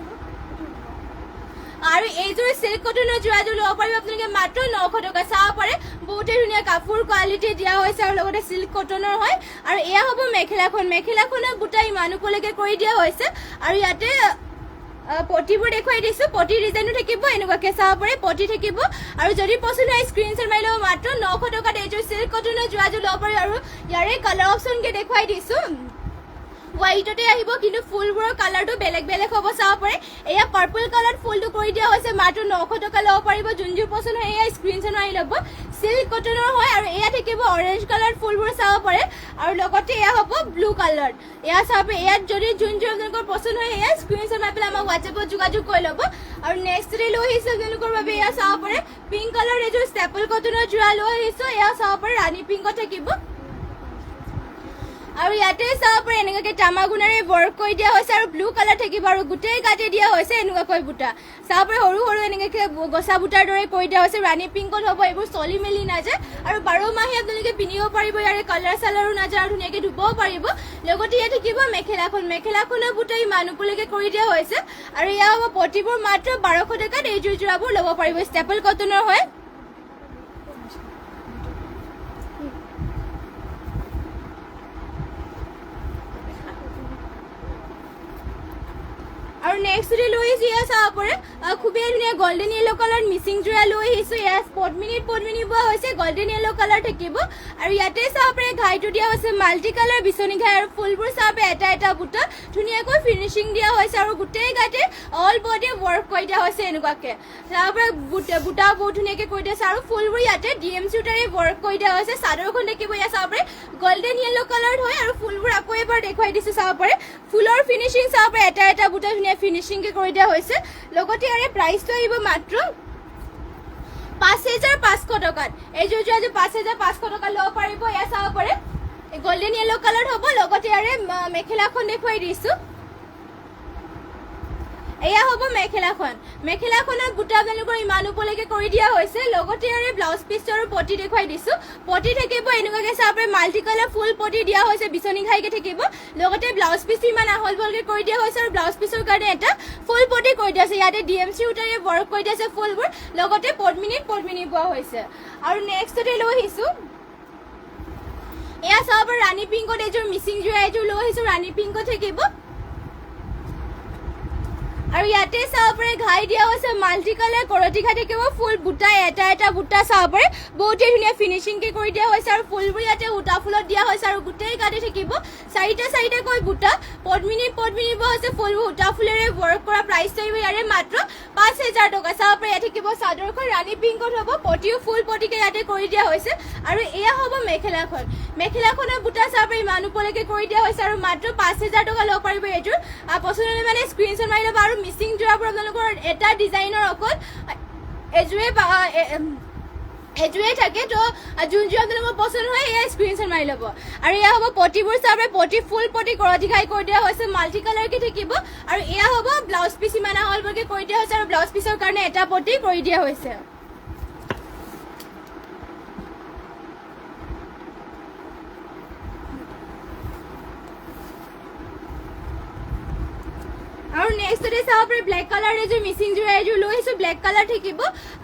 আৰু এইযোৰ সিল্ক কটনৰ যোৰাযোৰ ল'ব পাৰিব আপোনালোকে মাত্ৰ 900 টকা চাব পাৰে বহুতে ধুনীয়া কাপোৰ কোৱালিটি দিয়া হৈছে আৰু লগতে সিল্ক কটনৰ হয় আৰু এয়া হ'ব মেখেলাখনৰ বুটা ইমান ওপৰলৈকে কৰি দিয়া হৈছে আৰু ইয়াতে পটিবোৰ দেখুৱাই দিছো পটি ডিজাইনো থাকিব এনেকুৱাকে চাব পাৰে পটি থাকিব আৰু যদি পছন্দ হয় স্ক্ৰিনশ্বট মাৰি ল'ব মাত্ৰ 900 টকাত এইযোৰ সিল্ক কটনৰ যোৰাযোৰ ল'ব পাৰিব আৰু ইয়াৰে কালাৰ অপশ্যনকে দেখুৱাই দিছো হোৱাইটতে আহিব কিন্তু ফুলবোৰৰ কালাৰটো বেলেগ বেলেগ হ'ব চাব পাৰে এয়া পাৰ্পল কালাৰ ফুলটো কৰি দিয়া হৈছে মাত্ৰ 900 টকা ল'ব পাৰিব যোনযোৰ পছন্দ হয় এয়া স্ক্ৰিনশ্বট মাৰি ল'ব সিল্ক কটনৰ হয় আৰু এয়া থাকিব অৰেঞ্জ কালাৰ ফুলবোৰ চাব পাৰে আৰু লগতে এয়া হ'ব ব্লু কালাৰ এয়া চাব ইয়াত যদি যোনযোৰ আপোনালোকৰ পছন্দ হয় এয়া স্ক্ৰিনশ্বট মাৰি পেলাই আমাক হোৱাটছএপত যোগাযোগ কৰি ল'ব আৰু নেক্সট ডে লৈ আহিছো আপোনালোকৰ বাবে এয়া চাব পাৰে পিংক কালাৰ এইযোৰ ষ্টেপল কটনৰ যোৰা লৈ আহিছো এয়া চাব পাৰে ৰাণী পিংকত থাকিব আৰু ইয়াতে চাব পাৰে এনেকুৱাকে তামাগুণাৰে ৱৰ্ক কৰি দিয়া হৈছে আৰু ব্লু কালাৰ থাকিব আৰু গোটেই গাতে দিয়া হৈছে এনেকুৱাকৈ বুটা চাব পাৰে সৰু সৰু এনেকুৱাকে গছা বুটাৰ দৰে কৰি দিয়া হৈছে ৰাণী পিংকত হ'ব এইবোৰ চলি মেলি নাযায় আৰু 12 মাহে আপোনালোকে পিন্ধিব পাৰিব ইয়াৰে কালাৰ চালাৰো নাযায় আৰু ধুনীয়াকে ধুবও পাৰিব লগতে ইয়াত থাকিব মেখেলাখনৰ বুটা ইমান ওপৰলৈকে কৰি দিয়া হৈছে আৰু এয়া হ'ব পটিবোৰ মাত্ৰ 1200 টকাত এইযোৰ যোৰাবোৰ ল'ব পাৰিব ষ্টেপল কটনৰ হয় আৰু নেক্সট ডে লৈ আহিছো এয়া চাব পাৰে খুবেই ধুনীয়া গোল্ডেন য়েলো কালাৰ মিচিং যোৰা লৈ আহিছো এয়া পদ্মিনী বোৱা হৈছে গোল্ডেন য়েলো কালাৰ থাকিব আৰু ইয়াতে চাব পাৰে ঘাইটো দিয়া হৈছে মাল্টি কালাৰ বিচনী ঘাই আৰু ফুলবোৰ চাব পাৰে এটা বুটা ধুনীয়াকৈ ফিনিচিং দিয়া হৈছে আৰু গোটেই গাতে অল বডি ৱৰ্ক কৰি দিয়া হৈছে এনেকুৱাকে চাব পাৰে বুটা বহুত ধুনীয়াকে কৰি দিয়া আছে আৰু ফুলবোৰ ইয়াতে DMC সূতাৰে ৱৰ্ক কৰি দিয়া হৈছে চাদৰখন থাকিব এয়া চাব পাৰে গোল্ডেন য়েলো কালাৰ হয় আৰু ফুলবোৰ আকৌ এবাৰ দেখুৱাই দিছো চাব পাৰে ফুলৰ ফিনিচিং চাব পাৰে এটা বুটা ধুনীয়া ফিনিচিং কে কৰি দিয়া হৈছে লগতে ইয়াৰে প্ৰাইসটো আহিব মাত্ৰ 5500 টকাত এইযোৰ যোৰাযোৰ 5500 টকা ল'ব পাৰিব এয়া চাব পাৰে গোল্ডেন য়েলো কালাৰ হ'ব লগতে ইয়াৰে মেখেলাখন দেখুৱাই দিছো এয়া হ'ব মেখেলাখনৰ বুটা আপোনালোকৰ ইমান ওপৰলৈকে কৰি দিয়া হৈছে লগতে ইয়াৰে ব্লাউজ পিচ আৰু পটি দেখুৱাই দিছো পটি থাকিব এনেকুৱাকে চাব পাৰে মাল্টি কালাৰ ফুল পটি দিয়া হৈছে বিচনী ঘাইকে থাকিব লগতে ব্লাউজ পিচ ইমান আহল বলকে কৰি দিয়া হৈছে আৰু ব্লাউজ পিচৰ কাৰণে এটা ফুল পটি কৰি দিয়া আছে ইয়াতে DMC সূতাৰে ৱৰ্ক কৰি দিয়া আছে ফুলবোৰ লগতে পদ্মিনী পোৱা হৈছে আৰু নেক্সটতে লৈ আহিছো এয়া চাব পাৰে ৰাণী পিংকত এইযোৰ মিচিং যোৰা এইযোৰ লৈ আহিছো ৰাণী পিংকত থাকিব আৰু ইয়াতে চাব পাৰে ঘাই দিয়া হৈছে মাল্টি কালাৰ কৰতি ঘাই থাকিব ফুল বুটা এটা বুটা চাব পাৰে বহুতে ধুনীয়া ফিনিচিং কে কৰি দিয়া হৈছে আৰু ফুলবোৰ ইয়াতে উটা ফুলত দিয়া হৈছে আৰু গোটেই গাতে থাকিব চাৰিটা কৈ বুটা পদ্মিনী পোৱা হৈছে ফুলবোৰ উটা ফুলেৰে ৱৰ্ক কৰা প্ৰাইস থাকিব ইয়াৰে মাত্ৰ 5000 টকা চাব পাৰে ইয়াতে থাকিব চাদৰখন ৰাণী পিংকত হ'ব পটিও ফুল পটিকে ইয়াতে কৰি দিয়া হৈছে আৰু এয়া হ'ব মেখেলাখনৰ বুটা চাব পাৰে ইমান ওপৰলৈকে কৰি দিয়া হৈছে আৰু মাত্ৰ 5000 টকা ল'ব পাৰিব এইযোৰ পছন্দ হ'লে মানে স্ক্ৰিনশ্বট মাৰি ল'ব আৰু মিচিং যোৰাবোৰ আপোনালোকৰ এটা ডিজাইনৰ অকল এযোৰে থাকে তো যোনযোৰ আপোনালোকৰ পছন্দ হয় এয়া স্ক্ৰিনশ্বট মাৰি ল'ব আৰু এয়া হ'ব পটিবোৰ চাব পটি ফুল পটি কৰতি ঘাই কৰি দিয়া হৈছে মাল্টি কালাৰকে থাকিব আৰু এয়া হ'ব ব্লাউজ পিচ ইমান আহলকে কৰি দিয়া হৈছে আৰু ব্লাউজ পিচৰ কাৰণে এটা পটি কৰি দিয়া হৈছে আৰু নেক্সট ডে চাব পাৰে ব্লেক কালাৰ এযোৰ মিচিং যোৰা এযোৰ লৈ আহিছো ব্লেক কালাৰ থাকিব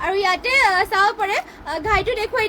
আৰু ইয়াতে চাব পাৰে ঘাইটো দেখুৱাই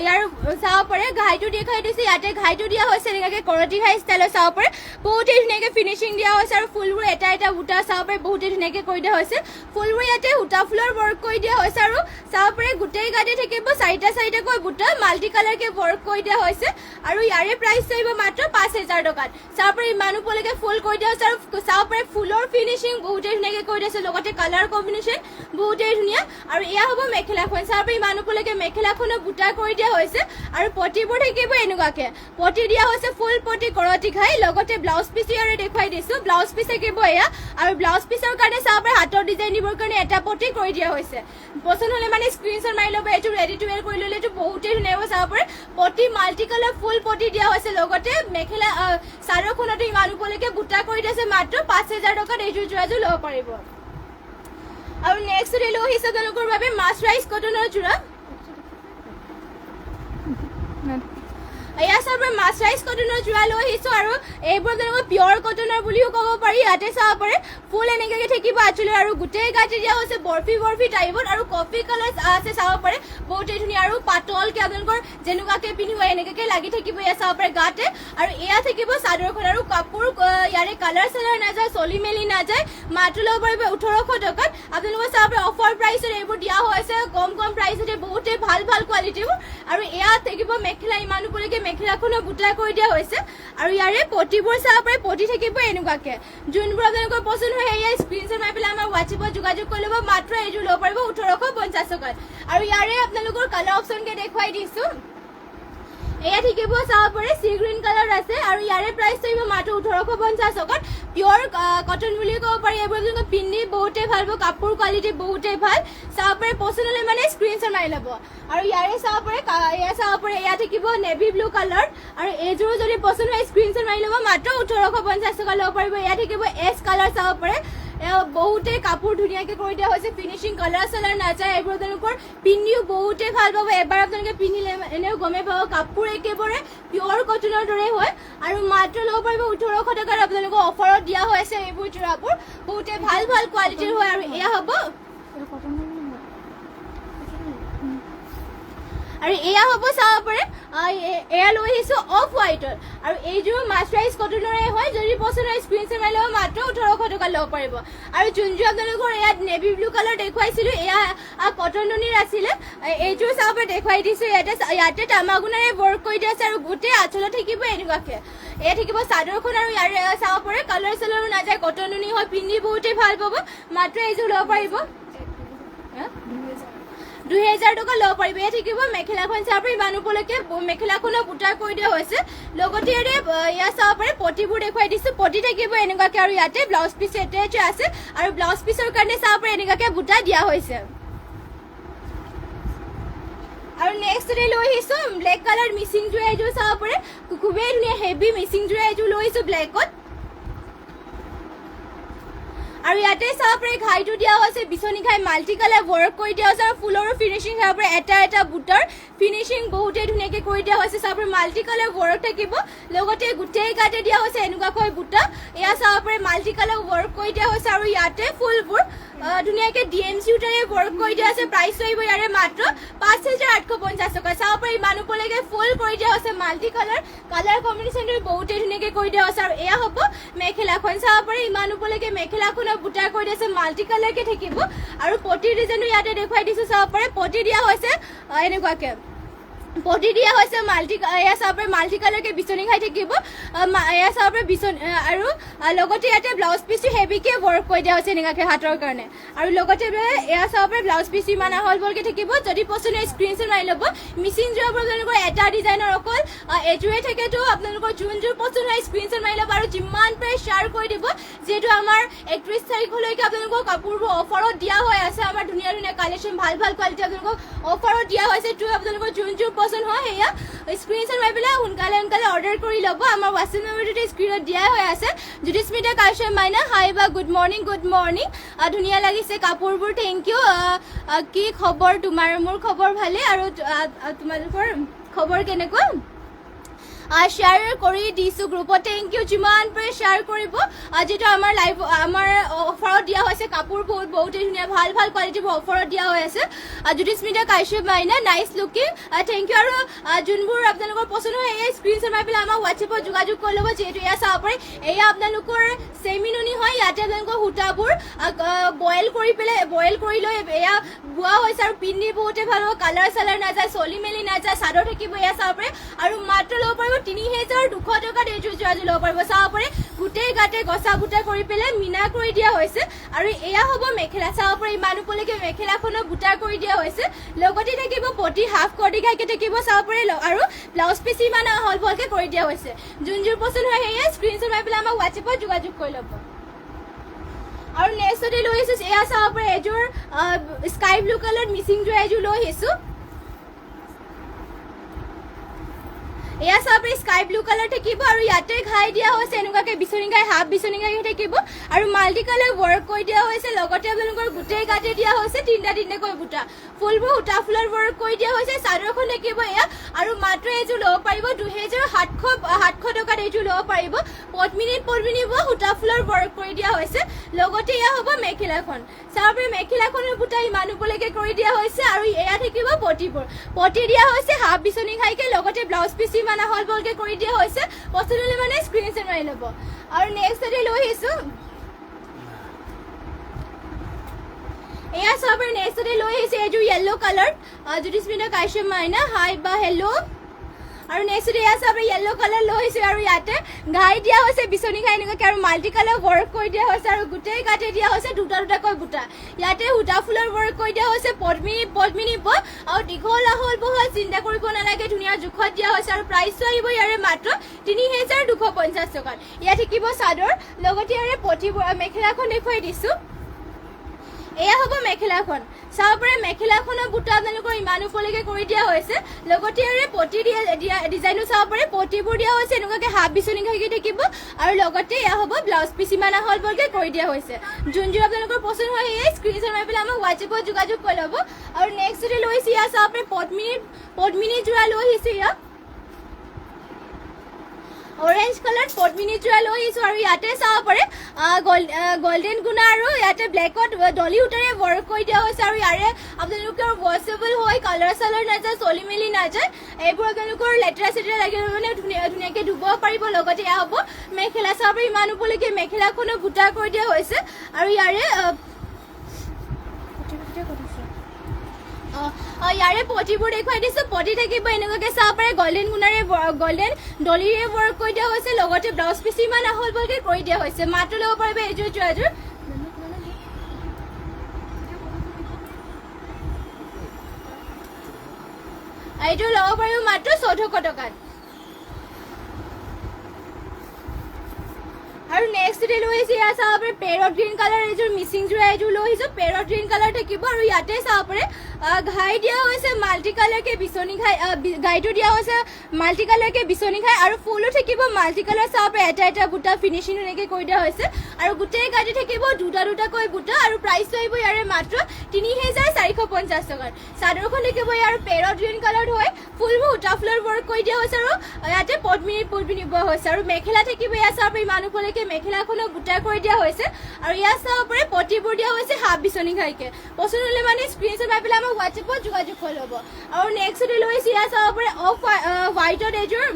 ইয়াৰ চাব পাৰে ঘাইটো দেখাই দিছে ইয়াতে ঘাইটো দিয়া হৈছে এনেকৈ কৰতি ঘাই ষ্টাইলত চাব পাৰে বহুতে ধুনীয়াকৈ ফিনিচিং দিয়া হৈছে আৰু ফুলবোৰ এটা বুটা চাব পাৰে বহুতে ধুনীয়াকৈ কৰি দিয়া হৈছে ফুলবোৰ ইয়াতে সূতা ফুলৰ ৱৰ্ক কৰি দিয়া হৈছে আৰু চাব পাৰে গোটেই গাতে থাকিব চাৰিটাকৈ বুটা মাল্টি কালাৰকে ৱৰ্ক কৰি দিয়া হৈছে আৰু ইয়াৰে প্ৰাইস থাকিব মাত্ৰ 5000 টকাত চাব পাৰে ইমান ওপৰলৈকে ফুল কৰি দিয়া হৈছে আৰু চাব পাৰে ফুলৰ ফিনিচিং ফিনিশিং বহুতেই ধুনীয়াকৈ কৰি দিছে, লগতে কালাৰ কম্বিনেশ্যন বহুতেই ধুনীয়া। আৰু এয়া হ'ব মেখেলাখন, চাব পাৰি ইমান ওপৰলৈকে মেখেলাখনত বুটা কৰি দিয়া হৈছে আৰু পটিবোৰ থাকিব এনেকুৱাকে, পটি দিয়া হৈছে ফুল পটি কৰতি খাই, লগতে ব্লাউজ পিচ ইয়াৰে দেখুৱাই দিছো, ব্লাউজ পিচ থাকিব এয়া। আৰু ব্লাউজ পিচৰ কাৰণে চাব পাৰি হাতৰ ডিজাইন দিবৰ কাৰণে এটা পটি কৰি দিয়া হৈছে। পচন্দ হলে মানে স্ক্ৰীনশ্বট মাৰি ল'ব, এইটো ৰেডি টু ৱেৰ কৰি ল'লে এইটো বহুতেই ধুনীয়া চাব পাৰে। পটি মাল্টি কালাৰ ফুল পটি দিয়া হৈছে, লগতে মেখেলা চাদৰখনতো ইমান ওপৰলৈকে বুটা কৰি দিছে, মাত্ৰ 5,000 টকাত এইযোৰ যোৰাযোৰ ল'ব পাৰিব। আৰু নেক্সট লৈ আহিছে তেওঁলোকৰ বাবে মাছৰাইজ কটনৰ যোৰা। এয়া চাব মাছৰাইজ কটনৰ যোৰা লৈ আহিছো, আৰু এইবোৰ তেওঁলোকৰ পিয়ৰ কটনৰ বুলিও ক'ব পাৰি। ইয়াতে চাব পাৰে ফুল এনেকৈ থাকিব আঁচলৰ, আৰু গোটেই গাতে দিয়া হৈছে বৰফি বৰফি টাইপত, আৰু কফি কালাৰ আছে চাব পাৰে, বহুতেই ধুনীয়া আৰু পাতলকে আপোনালোকৰ যেনেকুৱাকে পিন্ধিব এনেকুৱাকে লাগি থাকিব এয়া চাব পাৰে গাতে। আৰু এয়া থাকিব চাদৰখন, আৰু কাপোৰ ইয়াৰে কালাৰ চালাৰ নাযায়, চলি মেলি নাযায়, মাত্ৰ ল'ব পাৰিব 1800 টকাত। আপোনালোকৰ চাব পাৰে অফাৰ প্ৰাইচত এইবোৰ দিয়া হৈছে, কম কম প্ৰাইচতে বহুতেই ভাল ভাল কোৱালিটিবোৰ। আৰু এয়া থাকিব মেখেলা, ইমান ওপৰলৈকে মেখেলাখনো বুটা কৰি দিয়া হৈছে, আৰু ইয়াৰে পটিবোৰ চাব পাৰে, পটি থাকিব এনেকুৱাকে। যোনবোৰ আপোনালোকৰ পচন্দ হয় সেয়া স্ক্ৰীনশ্বট মাৰি পেলাই আমাৰ হোৱাটছএপত যোগাযোগ কৰি ল'ব, মাত্ৰ এইযোৰ ল'ব পাৰিব 1850 টকাত। আৰু ইয়াৰে আপোনালোকৰ কালাৰ অপশ্যনকে দেখুৱাই দিছো, এয়া থাকিব চাব পাৰে চি গ্ৰীণ কালাৰ আছে, আৰু ইয়াৰে প্ৰাইচ থাকিব মাত্ৰ 1850 টকাত। পিয়ৰ কটন বুলি ক'ব পাৰি, এইবোৰ পিন্ধি বহুতেই ভাল পাব, কাপোৰ কোৱালিটি বহুতেই ভাল। চাব পাৰে পচন্দ হলে মানে স্ক্ৰীনশ্বট মাৰি ল'ব। আৰু ইয়াৰে চাব পাৰে, এয়া চাব পাৰে এয়া থাকিব নেভি ব্লু কালাৰ, আৰু এইযোৰো যদি পচন্দ হয় স্ক্ৰীনশ্বট মাৰি ল'ব, মাত্ৰ 1850 টকা ল'ব পাৰিব। এয়া থাকিব এছ কালাৰ, চাব পাৰে বহুতেই কাপোৰ ধুনীয়াকে কৰি দিয়া হৈছে, ফিনিচিং কালাৰ চালাৰ নাযায়, এইবোৰ তেওঁলোকৰ পিন্ধিও বহুতেই ভাল পাব। এবাৰ আপোনালোকে পিন্ধিলে এনেও গমেই পাব কাপোৰ একেবাৰে পিয়ৰ কটনৰ দৰে হয়, আৰু মাত্ৰ ল'ব পাৰিব 1800 টকাত। আপোনালোকক অফাৰত দিয়া হৈছে এইবোৰ যোৰাবোৰ, বহুতেই ভাল ভাল কোৱালিটিৰ হয়। আৰু এয়া হ'ব, আৰু এয়া হ'ব চাব পাৰে এয়া লৈ আহিছো অফ হোৱাইটৰ, আৰু এইযোৰ মাছৰাইজ কটনৰে হয়, যদি পচন্দ হয় স্ক্ৰীনশ্বট মাৰি ল'ব, মাত্ৰ 1800 টকা ল'ব পাৰিব। আৰু যোনযোৰ আপোনালোকৰ ইয়াত নেভি ব্লু কালাৰ দেখুৱাইছিলো এয়া কটনৰ আছিলে, এইযোৰ চাব পাৰে দেখুৱাই দিছো, ইয়াতে তামাগুনাৰে ৱৰ্ক কৰি দিয়া আছে, আৰু গোটেই আঁচলত থাকিব এনেকুৱাকে। এয়া থাকিব চাদৰখন, আৰু ইয়াৰে চাব পাৰে কালাৰ চালাৰো নাযায়, কটননি হয়, পিন্ধি বহুতেই ভাল পাব, মাত্ৰ এইযোৰ ল'ব পাৰিব 2000 টকা ল'ব পাৰিব। এয়া থাকিব মেখেলাখন, চাব পাৰে ইমান ওপৰলৈকে মেখেলাখনো বুটা কৰি দিয়া হৈছে, লগতে এয়া চাব পাৰে পটিবোৰ দেখুৱাই দিছো, পটি থাকিব এনেকুৱাকে, আৰু ইয়াতে ব্লাউজ পিচ এটাচ আছে, আৰু ব্লাউজ পিচৰ কাৰণে চাব পাৰে এনেকুৱাকে বুটা দিয়া হৈছে। আৰু নেক্সট লৈ আহিছো ব্লেক কালাৰ মিচিং যোৰা, এইযোৰ চাব পাৰে খুবেই ধুনীয়া হেভি মিচিং যোৰা, এইযোৰ লৈ আহিছো ব্লেকত। আৰু ইয়াতে চাব পাৰে ঘাইটো দিয়া হৈছে বিচনী ঘাই, মাল্টি কালাৰ ৱৰ্ক কৰি দিয়া হৈছে, আৰু ফুলৰো ফিনিচিং চাব পাৰে এটা এটা বুটাৰ ফিনিচিং বহুতেই ধুনীয়াকে কৰি দিয়া হৈছে। চাব পাৰে মাল্টি কালাৰ ৱৰ্ক থাকিব, লগতে গোটেই গাতে দিয়া হৈছে এনেকুৱাকৈ বুটা। এয়া চাব পাৰে মাল্টি কালাৰ ৱৰ্ক কৰি দিয়া হৈছে, আৰু ইয়াতে ফুলবোৰ ধুনীয়াকে DMC উটাৰে ৱৰ্ক কৰি দিয়া আছে। প্ৰাইচ আহিব ইয়াৰে মাত্ৰ 5850 টকা। চাব পাৰে ইমান ওপৰলৈকে ফুল কৰি দিয়া হৈছে, মাল্টি কালাৰ কম্বিনেশ্যনটো বহুতেই ধুনীয়াকে কৰি দিয়া হৈছে। আৰু এয়া হ'ব মেখেলাখন, চাব পাৰে ইমান ওপৰলৈকে মেখেলাখনৰ বুটা কৰি দিছে, মাল্টি কালাৰকে থাকিব, আৰু পটিৰ ডিজাইনটো ইয়াতে দেখুৱাই দিছো, চাব পাৰে পটি দিয়া হৈছে এনেকুৱাকে, পটি দিয়া হৈছে মাল্টি, এয়া চাব পাৰে মাল্টি কালাৰকে বিচনী খাই থাকিব, এয়া চাব পাৰে বিচনী, আৰু লগতে ইয়াতে ব্লাউজ পিচটো হেভিকে ৱৰ্ক কৰি দিয়া হৈছে এনেকুৱাকে হাতৰ কাৰণে, আৰু লগতে এয়া চাব পাৰে ব্লাউজ পিচটো ইমান আহল বহলকে থাকিব। যদি পচন্দ হয় স্ক্ৰীনশ্বট মাৰি ল'ব। মিচিং যোৰাবোৰ আপোনালোকৰ এটা ডিজাইনৰ অকল এযোৰে থাকেতো, আপোনালোকৰ যোনযোৰ পচন্দ হয় স্ক্ৰীনশ্বট মাৰি ল'ব, আৰু যিমান পাৰে শ্বেয়াৰ কৰি দিব, যিহেতু আমাৰ 31 তাৰিখলৈকে আপোনালোকৰ কাপোৰবোৰ অফাৰত দিয়া হৈ আছে, আমাৰ ধুনীয়া ধুনীয়া কালেকশ্যন ভাল ভাল কোৱালিটি আপোনালোকক অফাৰত দিয়া হৈছে। তো আপোনালোকৰ যোনযোৰ পচন্দ হয় সেয়া স্ক্ৰীনশ্বট মাৰি পেলাই সোনকালে অৰ্ডাৰ কৰি ল'ব। আমাৰ হোৱাটছএপ নম্বৰটোতে স্ক্ৰীনত দিয়া হৈ আছে। জ্যোতিস্মিতা কাশ্যপ মাইনা, হাই বা গুড মৰ্ণিং। ধুনীয়া লাগিছে কাপোৰবোৰ, থেংক ইউ। কি খবৰ তোমাৰ? মোৰ খবৰ ভালে, আৰু তোমালোকৰ খবৰ কেনেকুৱা? শ্বেয়াৰ কৰি দিছো গ্ৰুপত, থেংক ইউ। যিমান পাৰে শ্বেয়াৰ কৰিব, যিহেতু আমাৰ আমাৰ অফাৰত দিয়া হৈছে কাপোৰ বহুতেই ধুনীয়া ভাল ভাল কোৱালিটিবোৰ অফাৰত দিয়া হৈ আছে। জ্যোতিস্মিতা কাশ্যপ মাইনা, নাইচ লুকিং, থেংক ইউ। আৰু যোনবোৰ আপোনালোকৰ পচন্দ হয় এয়া স্ক্ৰীনশ্বট মাৰি পেলাই আমাৰ হোৱাটছএপত যোগাযোগ কৰি ল'ব। যিহেতু এয়া চাব পাৰে এয়া আপোনালোকৰ চেমি নুনি হয়, ইয়াতে আপোনালোকৰ সূতাবোৰ বইল কৰি লৈ এয়া বোৱা হৈছে, আৰু পিন্ধি বহুতেই ভাল হ'ব, কালাৰ চালাৰ নাযায়, চলি মেলি নাযায়, চাদৰ থাকিব, এয়া চাব পাৰে, আৰু মাত্ৰ ল'ব পাৰিব 3200 টকাত এইযোৰ যোৰাযোৰ ল'ব পাৰিব চাব পাৰে গোটেই গাতে গছা বুটা কৰি পেলাই মিনা কৰি দিয়া হৈছে আৰু এয়া হ'ব মেখেলা চাব পাৰে ইমান উপলৈকে মেখেলাখনো বুটা কৰি দিয়া হৈছে লগতে থাকিব পটি হাফ কৰ্টি ঘাইকে থাকিব চাব পাৰে আৰু ব্লাউজ পিচ ইমান হল ভলকে কৰি দিয়া হৈছে যোনযোৰ পছন্দ হয় সেয়া স্ক্ৰীনশ্বট মাৰি পেলাই আমাক হোৱাটছএপত যোগাযোগ কৰি ল'ব আৰু নেক্সটতে লৈ আহিছোঁ এয়া চাব পাৰে এযোৰ স্কাই ব্লু কালাৰ মিচিং যোৰ এযোৰ লৈ আহিছোঁ এয়া চাব পাৰে স্কাই ব্লু কালাৰ থাকিব আৰু ইয়াতে ঘাই দিয়া হৈছে এনেকুৱাকৈ বিচনী ঘাই হাফ বিচনী ঘাই থাকিব আৰু মাল্টি কালাৰ ৱৰ্ক কৰি দিয়া হৈছে লগতে আপোনালোকৰ গোটেই গাতে দিয়া হৈছে তিনিটাকৈ বুটা ফুলবোৰ সূতা ফুলৰ ৱৰ্ক কৰি দিয়া হৈছে চাদৰখন থাকিব এয়া আৰু মাত্ৰ এইযোৰ ল'ব পাৰিব 2700 টকাত এইযোৰ ল'ব পাৰিব পদ্মিনী সূতা ফুলৰ ৱৰ্ক কৰি দিয়া হৈছে লগতে এয়া হ'ব মেখেলাখন চাব পাৰে মেখেলাখনৰ বুটা ইমান উপলৈকে কৰি দিয়া হৈছে আৰু এয়া থাকিব পটি দিয়া হৈছে হাফ বিচনী ঘাইকে লগতে ব্লাউজ পিচ ইমান হল বলকে কৰি দিয়া হৈছে পছন্দ হ'লে মানে স্ক্ৰীনশ্বট মাৰি ল'ব আৰু নেক্সটতে লৈ আহিছোঁ এয়া চাব পাৰে নেক্সটতে লৈ আহিছোঁ এইযোৰ য়েল্লো কালাৰ জ্যোতিস্মিতা কাশ্যপ মাইনা হাই বা হেল্ল' আৰু নেক্সটতে এয়া চাব পাৰে য়েল্লো কালাৰ লৈ আহিছোঁ আৰু ইয়াতে ঘাই দিয়া হৈছে বিচনী ঘাই এনেকুৱাকৈ আৰু মাল্টি কালাৰ ৱৰ্ক কৰি দিয়া হৈছে আৰু গোটেই গাতে দিয়া হৈছে দুটাকৈ বুটা ইয়াতে সূতা ফুলৰ ৱৰ্ক কৰি দিয়া হৈছে পদ্মিনী আৰু দীঘল আহল বহল চিন্তা কৰিব নালাগে ধুনীয়া জোখত দিয়া হৈছে আৰু প্ৰাইচটো আহিব ইয়াৰে মাত্ৰ 3250 টকাত ইয়াত থাকিব চাদৰ লগতে ইয়াৰে পটিবোৰ মেখেলাখন দেখুৱাই দিছোঁ এয়া হ'ব মেখেলাখন চাব পাৰে মেখেলাখনৰ বুটা আপোনালোকৰ ইমান উপলৈকে কৰি দিয়া হৈছে লগতে ইয়াৰে পটি ডিজাইনো চাব পাৰে পটিবোৰ দিয়া হৈছে এনেকুৱাকৈ হাফ বিচনী ঘাইকে থাকিব আৰু লগতে এয়া হ'ব ব্লাউজ পিচ ইমান আহল বলকে কৰি দিয়া হৈছে যোনযোৰ আপোনালোকৰ পছন্দ হয় সেয়ে স্ক্ৰীনশ্বট মাৰি পেলাই আমাক হোৱাটছএপত যোগাযোগ কৰি ল'ব আৰু নেক্সটতে লৈ আহিছোঁ এয়া চাব পাৰে পদ্মিনী যোৰা লৈ আহিছোঁ ইয়াত অৰেঞ্জ কালাৰ পদ্মিনী যোৰা লৈ আহিছোঁ আৰু ইয়াতে চাব পাৰে গল্ডেন গুণা আৰু ইয়াতে ব্লেকত ডলি সূতাৰে ৱৰ্ক কৰি দিয়া হৈছে আৰু ইয়াৰে আপোনালোকৰ ৱাছেবল হয় কালাৰ চালাৰ নাযায় চলি মেলি নাযায় এইবোৰ আপোনালোকৰ লেতেৰা চেতেৰা লাগিলে মানে ধুনীয়াকৈ ধুব পাৰিব লগতে এয়া হ'ব মেখেলা চাব পাৰে ইমান উপলৈকে মেখেলাখনো বুটা কৰি দিয়া হৈছে আৰু ইয়াৰে ইয়াৰে পটিবোৰ দেখুৱাই দিছোঁ পটি থাকিব এনেকুৱাকৈ চাব পাৰে গল্ডেন ডলিৰে ৱৰ্ক কৰি দিয়া হৈছে লগতে ব্লাউজ পিচ ইমান আহল বলকে কৰি দিয়া হৈছে মাত্ৰ ল'ব পাৰিব এইযোৰ যোৰাযোৰ এইযোৰ ল'ব পাৰিব মাত্ৰ 1400 টকাত আৰু নেক্সটতে লৈ আহিছোঁ এয়া চাব পাৰে পেৰট গ্ৰীণ কালাৰ এইযোৰ মিচিং যোৰা এইযোৰ লৈ আহিছোঁ পেৰট গ্ৰীণ কালাৰ থাকিব আৰু ইয়াতে চাব পাৰে ঘাই দিয়া হৈছে মাল্টি কালাৰকে বিচনী ঘাই ঘাইটো দিয়া হৈছে মাল্টি কালাৰকে বিচনী ঘাই আৰু ফুলো থাকিব মাল্টি কালাৰ চাব পাৰে এটা বুটা ফিনিচিং এনেকৈ কৰি দিয়া হৈছে আৰু গোটেই গাড়ী থাকিব দুটাকৈ বুটা আৰু প্ৰাইচটো আহিব ইয়াৰে মাত্ৰ 3450 টকাত চাদৰখন থাকিব ইয়াৰ পেৰট গ্ৰীণ কালাৰ হয় ফুলবোৰ সূতা ফুলৰ ৱৰ্ক কৰি দিয়া হৈছে আৰু ইয়াতে পদ্মিনী বোৱা হৈছে আৰু মেখেলা থাকিব এয়া চাব পাৰে ইমান উপলৈকে মেখেলাখনক বুটা কৰি দিয়া হৈছে আৰু ইয়াত চাব পাৰে পটিবোৰ দিয়া হৈছে হাফ বিচনী ঘাইকে পছন্দ হ'লে মানে স্ক্ৰীনশ্বট মাৰি পেলাই আমাক হোৱাটছএপত যোগাযোগ কৰি ল'ব আৰু নেক্সটতে লৈ আহিছোঁ ইয়াত চাব পাৰে অফ হোৱাইটত এইযোৰ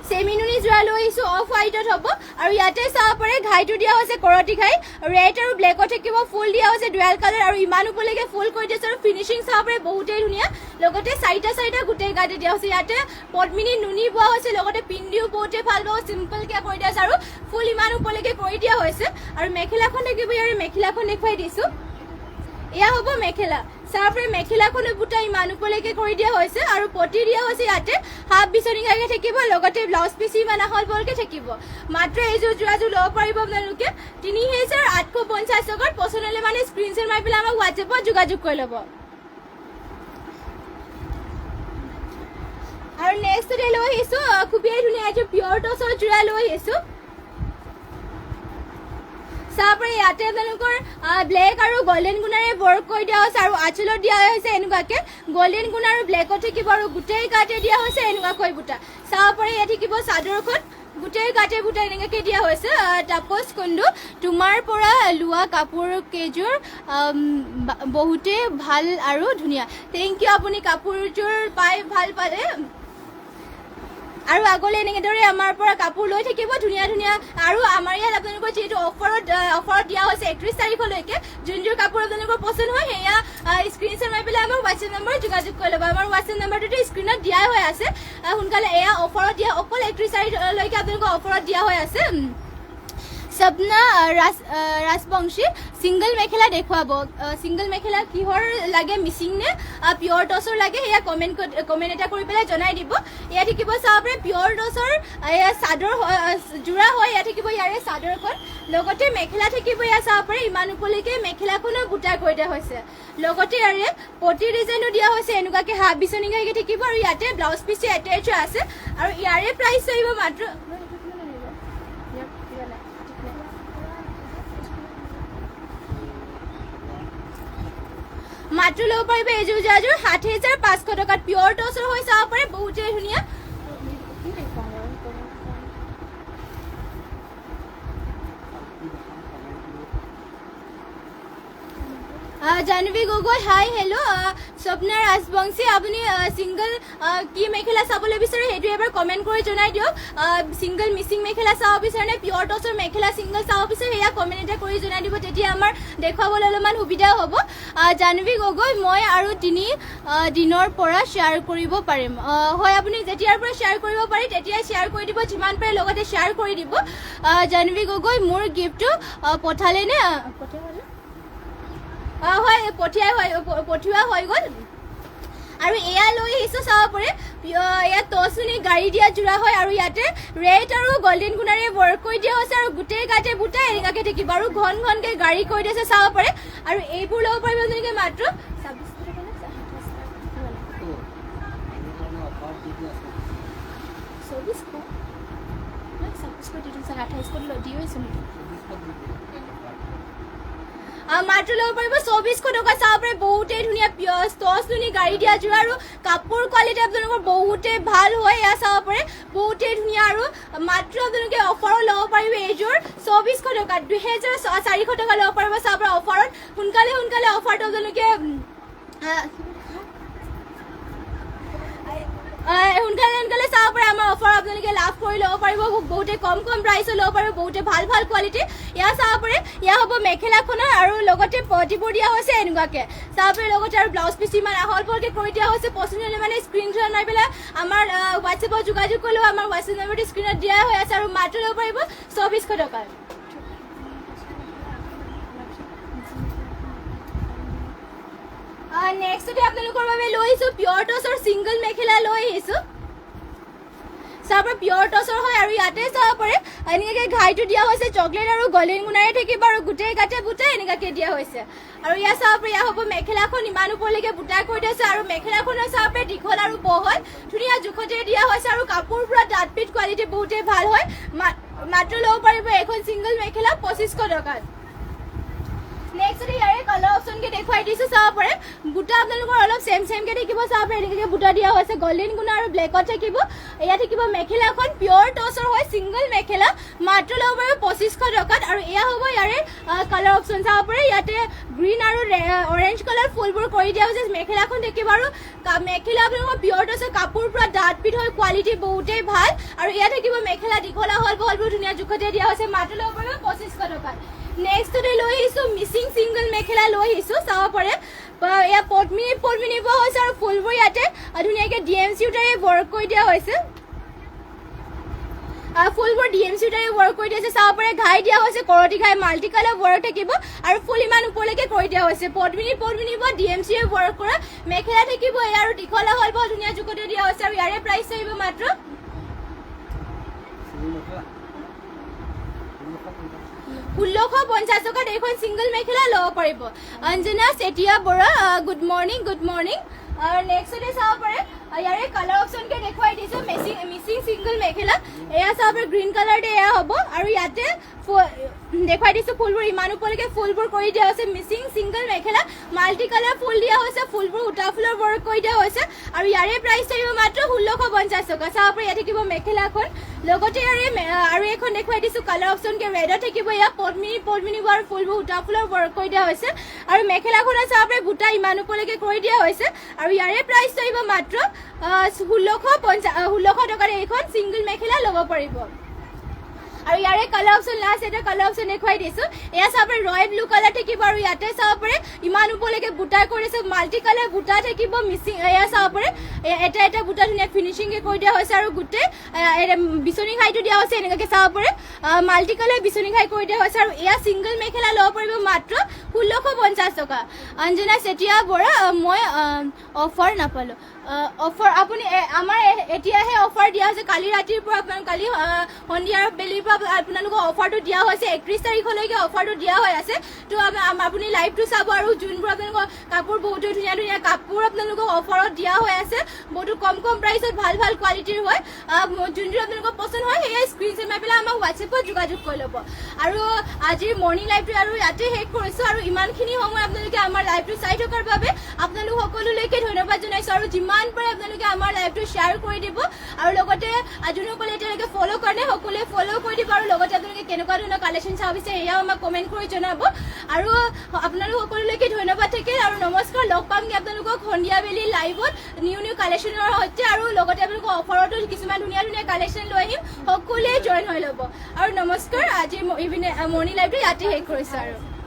চেমিনুনি যোৰা লৈ আহিছোঁ অফ হোৱাইটত হ'ব আৰু ইয়াতে চাব পাৰে ঘাইটো দিয়া হৈছে কৰতি ঘাই ৰেড আৰু ব্লেকত থাকিব ফুল দিয়া হৈছে ডুৱেল কালাৰ আৰু ইমান উপলৈকে ফুল কৰি দিছে আৰু ফিনিচিং চাব পাৰে বহুতেই ধুনীয়া লগতে চাৰিটা গোটেই গাতে দিয়া হৈছে ইয়াতে পদ্মিনী নুনি বোৱা হৈছে লগতে পিন্ধিও বহুতেই ভাল পাব চিম্পলকৈ কৰি দিয়া হৈছে আৰু ফুল ইমান উপলৈকে কৰি দিয়া হৈছে আৰু মেখেলাখন থাকিব ইয়াৰ মেখেলাখন দেখুৱাই দিছোঁ এয়া হ'ব মেখেলা চাব পাৰে মেখেলাখনো বুটা ইমান উপলৈকে কৰি দিয়া হৈছে আৰু পটি দিয়া হৈছে ইয়াতে হাফ বিচনী ঘাইকে থাকিব লগতে ব্লাউজ পিচ ইমান আহল বলকে থাকিব মাত্ৰ এইযোৰ যোৰাযোৰ ল'ব পাৰিব আপোনালোকে 3850 টকাত পছন্দ হ'লে মানে স্ক্ৰীনশ্বট মাৰি পেলাই আমাক হোৱাটছএপত যোগাযোগ কৰি ল'ব আৰু নেক্সটতে লৈ আহিছোঁ খুবেই ধুনীয়া এযোৰ পিয়ৰ টচৰ যোৰা লৈ আহিছোঁ চাব পাৰে ইয়াতে আপোনালোকৰ ব্লেক আৰু গল্ডেন গুণাৰে ৱৰ্ক কৰি দিয়া হৈছে আৰু আঁচলত দিয়া হৈছে এনেকুৱাকৈ গল্ডেন গুণ আৰু ব্লেকত থাকিব আৰু গোটেই গাতে দিয়া হৈছে এনেকুৱাকৈ বুটা চাব পাৰে ইয়াত থাকিব চাদৰখন গোটেই গাতে বুটা এনেকুৱাকৈ দিয়া হৈছে তাপছ কুণ্ডু তোমাৰ পৰা লোৱা কাপোৰ কেইযোৰ বহুতেই ভাল আৰু ধুনীয়া থেংক ইউ আপুনি কাপোৰযোৰ পাই ভাল পালে আৰু আগলৈ এনেদৰে আমাৰ পৰা কাপোৰ লৈ থাকিব ধুনীয়া আৰু আমাৰ ইয়াত আপোনালোকৰ যিহেতু অফাৰত দিয়া হৈছে 31 তাৰিখলৈকে যোনযোৰ কাপোৰ আপোনালোকৰ পছন্দ হয় সেয়া স্ক্ৰীনশ্বট মাৰি পেলাই আমাৰ হোৱাটছএপ নম্বৰ যোগাযোগ কৰি ল'ব আমাৰ হোৱাটছএপ নম্বৰটোতো স্ক্ৰীনত দিয়াই হৈ আছে সোনকালে এয়া অফাৰত দিয়া অকল 31 তাৰিখলৈকে আপোনালোকক অফাৰত দিয়া হৈ আছে সপনা ৰাজবংশী সিংগল মেখেলা দেখুৱাব সিংগল মেখেলা কিহৰ লাগে মিচিং নে পিয়ৰ টছৰ লাগে সেয়া কমেণ্ট এটা কৰি পেলাই জনাই দিব এয়া থাকিব চাব পাৰে পিয়ৰ টছৰ এয়া চাদৰ জোৰা হয় এয়া থাকিব ইয়াৰে চাদৰখন লগতে মেখেলা থাকিব এয়া চাব পাৰে ইমান উপলৈকে মেখেলাখনো বুটা কৰি দিয়া হৈছে লগতে ইয়াৰে পটি ডিজাইনো দিয়া হৈছে এনেকুৱাকে হাফ বিচনীকে থাকিব আৰু ইয়াতে ব্লাউজ পিচ এটেচ আছে আৰু ইয়াৰে প্ৰাইচ আহিব মাত্ৰ মাত্ৰ ল'ব পাৰিব এযোৰ ৭৫০০ টকাত পিয়ৰ টছৰ হৈ চাব পাৰে বহুতেই ধুনীয়া জাহ্নৱী গগৈ হাই হেল্ল' স্বপ্না ৰাজবংশী আপুনি সিংগল কি মেখেলা চাবলৈ বিচাৰে সেইটো এবাৰ কমেণ্ট কৰি জনাই দিয়ক সিংগল মিচিং মেখেলা চাব বিচাৰে নে পিয়ৰ টছৰ মেখেলা সিংগল চাব বিচাৰে সেয়া কমেণ্ট এটা কৰি জনাই দিব তেতিয়া আমাৰ দেখুৱাবলৈ অলপমান সুবিধা হ'ব জাহ্নৱী গগৈ মই আৰু 3 দিনৰ পৰা শ্বেয়াৰ কৰিব পাৰিম হয় আপুনি যেতিয়াৰ পৰা শ্বেয়াৰ কৰিব পাৰি তেতিয়াই শ্বেয়াৰ কৰি দিব যিমান পাৰে লগতে শ্বেয়াৰ কৰি দিব জাহ্নৱী গগৈ মোৰ গিফ্টটো পঠালে নে হয় পঠিওৱা হৈ গ'ল আৰু এয়া লৈ আহিছোঁ চাব পাৰে ইয়াত টচুনি গাড়ী দিয়া জোৰা হয় আৰু ইয়াতে ৰেড আৰু গল্ডেন গুণাৰে ৱৰ্ক কৰি দিয়া হৈছে আৰু গোটেই গাতে বুটা এনেকুৱাকৈ থাকিব আৰু ঘনকৈ গাড়ী কৰি দিছে চাব পাৰে আৰু এইবোৰ ল'ব পাৰিব যেনেকৈ মাত্ৰ 28 মাত্ৰ ল'ব পাৰিব 2400 টকা চাব পাৰে বহুতেই ধুনীয়া টচুনি গাড়ী দিয়া জোৰা আৰু কাপোৰ কোৱালিটি আপোনালোকৰ বহুতেই ভাল হয় এয়া চাব পাৰে বহুতেই ধুনীয়া আৰু মাত্ৰ আপোনালোকে অফাৰত ল'ব পাৰিব এইযোৰ 2400 টকা 2400 টকা ল'ব পাৰিব চাব পাৰে অফাৰত সোনকালে অফাৰটো আপোনালোকে সোনকালে চাব পাৰে আমাৰ অফাৰ আপোনালোকে লাভ কৰি ল'ব পাৰিব বহুতে কম প্ৰাইচত ল'ব পাৰিব বহুতে ভাল কোৱালিটি এয়া চাব পাৰে এয়া হ'ব মেখেলাখনৰ আৰু লগতে পটিবোৰ দিয়া হৈছে এনেকুৱাকৈ চাব পাৰে লগতে আৰু ব্লাউজ পিচ ইমান আহলবহলকৈ কৰি দিয়া হৈছে পচন্দ হ'লে মানে স্ক্ৰীনশ্বট মাৰি পেলাই আমাৰ হোৱাটছএপত যোগাযোগ কৰিলেও আমাৰ হোৱাটছএপ নম্বৰটো স্ক্ৰীনত দিয়া হৈ আছে আৰু মাত্ৰ ল'ব পাৰিব 2400 টকা নেক্সটতে আপোনালোকৰ বাবে লৈ আহিছোঁ পিয়ৰ টছৰ সিংগল মেখেলা লৈ আহিছোঁ চাব পাৰে পিয়ৰ টছৰ হয় আৰু ইয়াতে চাব পাৰে এনেকৈ ঘাইটো দিয়া হৈছে চকলেট আৰু গল্ডেন গুণাৰে থাকিব আৰু গোটেই গাতে বুটা এনেকুৱাকৈ দিয়া হৈছে আৰু ইয়াত চাব পাৰে এয়া হ'ব মেখেলাখন ইমান ওপৰলৈকে বুটা কৰি দিছে আৰু মেখেলাখনৰ চাব পাৰে দীঘল আৰু বহল ধুনীয়া জোখতে দিয়া হৈছে আৰু কাপোৰ পুৰা ডাঠপিঠ কোৱালিটি বহুতেই ভাল হয় মাত্ৰ ল'ব পাৰিব এখন সিংগল মেখেলা 2500 টকাত নেক্সট ইয়াৰে কালাৰ অপশ্যনকে দেখুৱাই দিছোঁ চাব পাৰে বুটা আপোনালোকৰ অলপ চেমকৈ থাকিব চাব পাৰে এনেকৈ বুটা দিয়া হৈছে গল্ডেন গুণা আৰু ব্লেকত থাকিব এয়া থাকিব মেখেলাখন পিয়ৰ টছৰ হয় সিংগল মেখেলা মাত্ৰ ল'ব পাৰিব 2500 টকাত আৰু এয়া হ'ব ইয়াৰে কালাৰ অপশ্যন চাব পাৰে ইয়াতে গ্ৰীণ আৰু অৰেঞ্জ কালাৰ ফুলবোৰ কৰি দিয়া হৈছে মেখেলাখন থাকিব আৰু মেখেলা আপোনালোকৰ পিয়ৰ টছৰ কাপোৰ পুৰা ডাঠপিঠ হয় কোৱালিটি বহুতেই ভাল আৰু এয়া থাকিব মেখেলা দীঘল বহলবোৰ ধুনীয়া জোখতে দিয়া হৈছে মাত্ৰ ল'ব পাৰিব 2500 টকাত নেক্সটতে লৈ আহিছোঁ মিচিং সিংগল মেখেলা লৈ আহিছোঁ চাব পাৰে এয়া পদ্মিনী বোৱা হৈছে আৰু ফুলবোৰ ইয়াতে ধুনীয়াকৈ DMC সূতাৰে ৱৰ্ক কৰি দিয়া হৈছে ফুলবোৰ DMC সূতাৰে ৱৰ্ক কৰি দিয়া হৈছে চাব পাৰে ঘাই দিয়া হৈছে কৰতি ঘাই মাল্টি কালাৰ ৱৰ্ক থাকিব আৰু ফুল ইমান ওপৰলৈকে কৰি দিয়া হৈছে পদ্মিনী বোৱা DMC ৱৰ্ক কৰা মেখেলা থাকিব এয়া আৰু দীঘল বৰ ধুনীয়া জোখতে দিয়া হৈছে আৰু ইয়াৰে প্ৰাইচ আহিব মাত্ৰ 1650 টকাত এইখন সিংগল মেখেলা ল'ব পাৰিব অঞ্জনা চেতিয়া বৰা গুড মৰ্ণিং আৰু নেক্সটতে চাব পাৰে ইয়াৰে কালাৰ অপশ্যনকে দেখুৱাই দিছোঁ মিচিং সিংগল মেখেলা এয়া চাব পাৰে গ্ৰীণ কালাৰতে এয়া হ'ব আৰু ইয়াতে দেখুৱাই দিছোঁ ফুলবোৰ ইমান ওপৰলৈকে ফুলবোৰ কৰি দিয়া হৈছে মিচিং সিংগল মেখেলা মাল্টি কালাৰ ফুল দিয়া হৈছে ফুলবোৰ উটা ফুলৰ ৱৰ্ক কৰি দিয়া হৈছে আৰু ইয়াৰে প্ৰাইচ থাকিব মাত্ৰ 1650 টকা চাব পাৰে ইয়াত থাকিব মেখেলাখন লগতে ইয়াৰে আৰু এখন দেখুৱাই দিছোঁ কালাৰ অপশ্যনকে ৰেডত থাকিব এয়া পদ্মিনী বোৱাৰ ফুলবোৰ উটা ফুলৰ ৱৰ্ক কৰি দিয়া হৈছে আৰু মেখেলাখনত চাব পাৰে বুটা ইমান ওপৰলৈকে কৰি দিয়া হৈছে আৰু ইয়াৰে প্ৰাইচ থাকিব মাত্ৰ 1600 টকাত এইখন সিংগল মেখেলা ল'ব পাৰিব আৰু ইয়াৰে কালাৰ অপশ্যন লাষ্ট এটা কালাৰ অপশ্যন দেখুৱাই দিছোঁ এয়া চাব পাৰে ৰয়েল ব্লু কালাৰ থাকিব আৰু ইয়াতে চাব পাৰে ইমান ওপৰলৈকে বুটা কৰিছে মাল্টি কালাৰ বুটা থাকিব মিচিং এয়া চাব পাৰে এটা এটা বুটা ধুনীয়া ফিনিচিংকে কৰি দিয়া হৈছে আৰু গোটেই বিচনী খাইটো দিয়া হৈছে এনেকুৱাকৈ চাব পাৰে মাল্টি কালাৰ বিচনী খাই কৰি দিয়া হৈছে আৰু এয়া ছিংগল মেখেলা ল'ব পাৰিব মাত্ৰ 1650 টকা অঞ্জনা চেতিয়া বৰা মই অফাৰ নাপালোঁ অফাৰ আপুনি আমাৰ এতিয়াহে অফাৰ দিয়া হৈছে কালি ৰাতিৰ পৰা কালি সন্ধিয়া আৰু বেলিৰ পৰা আপোনালোকক অফাৰটো দিয়া হৈছে 31 তাৰিখলৈকে অফাৰটো দিয়া হৈ আছে তো আপুনি লাইভটো চাব আৰু যোনবোৰ আপোনালোকৰ কাপোৰ বহুতো ধুনীয়া ধুনীয়া কাপোৰ আপোনালোকক অফাৰত দিয়া হৈ আছে বহুতো কম কম প্ৰাইচত ভাল ভাল কোৱালিটিৰ হয় যোনটো আপোনালোকৰ পচন্দ হয় সেয়া স্ক্ৰীনশ্বট মাৰি পেলাই আমাক হোৱাটছএপত যোগাযোগ কৰি ল'ব আৰু আজিৰ মৰ্ণিং লাইভটো আৰু ইয়াতে শেষ কৰিছোঁ আৰু ইমানখিনি সময় আপোনালোকে আমাৰ লাইভটো চাই থকাৰ বাবে আপোনালোক সকলোলৈকে ধন্যবাদ জনাইছোঁ আৰু যিমান পাৰে আপোনালোকে আমাৰ লাইভটো শ্বেয়াৰ কৰি দিব আৰু লগতে যোনসকলে এতিয়ালৈকে ফ'ল' কৰা নাই সকলোৱে ফ'ল' কৰি দিব আৰু লগতে আপোনালোকে কেনেকুৱা ধৰণৰ কালেকশ্যন চাব বিচাৰে এয়াও আমাক কমেণ্ট কৰি জনাব আৰু আপোনালোক সকলোলৈকে ধন্যবাদ থাকিল আৰু নমস্কাৰ লগ পামগৈ আপোনালোকক সন্ধিয়াবেলি লাইভত নিউ নিউ কালেকশ্যনৰ সৈতে আৰু লগতে আপোনালোকৰ অফাৰতো কিছুমান ধুনীয়া ধুনীয়া কালেকশ্যন লৈ আহিম সকলোৱে জইন হৈ ল'ব আৰু নমস্কাৰ আজি মৰ্ণিং লাইভটো ইয়াতে শেষ কৰিছোঁ আৰু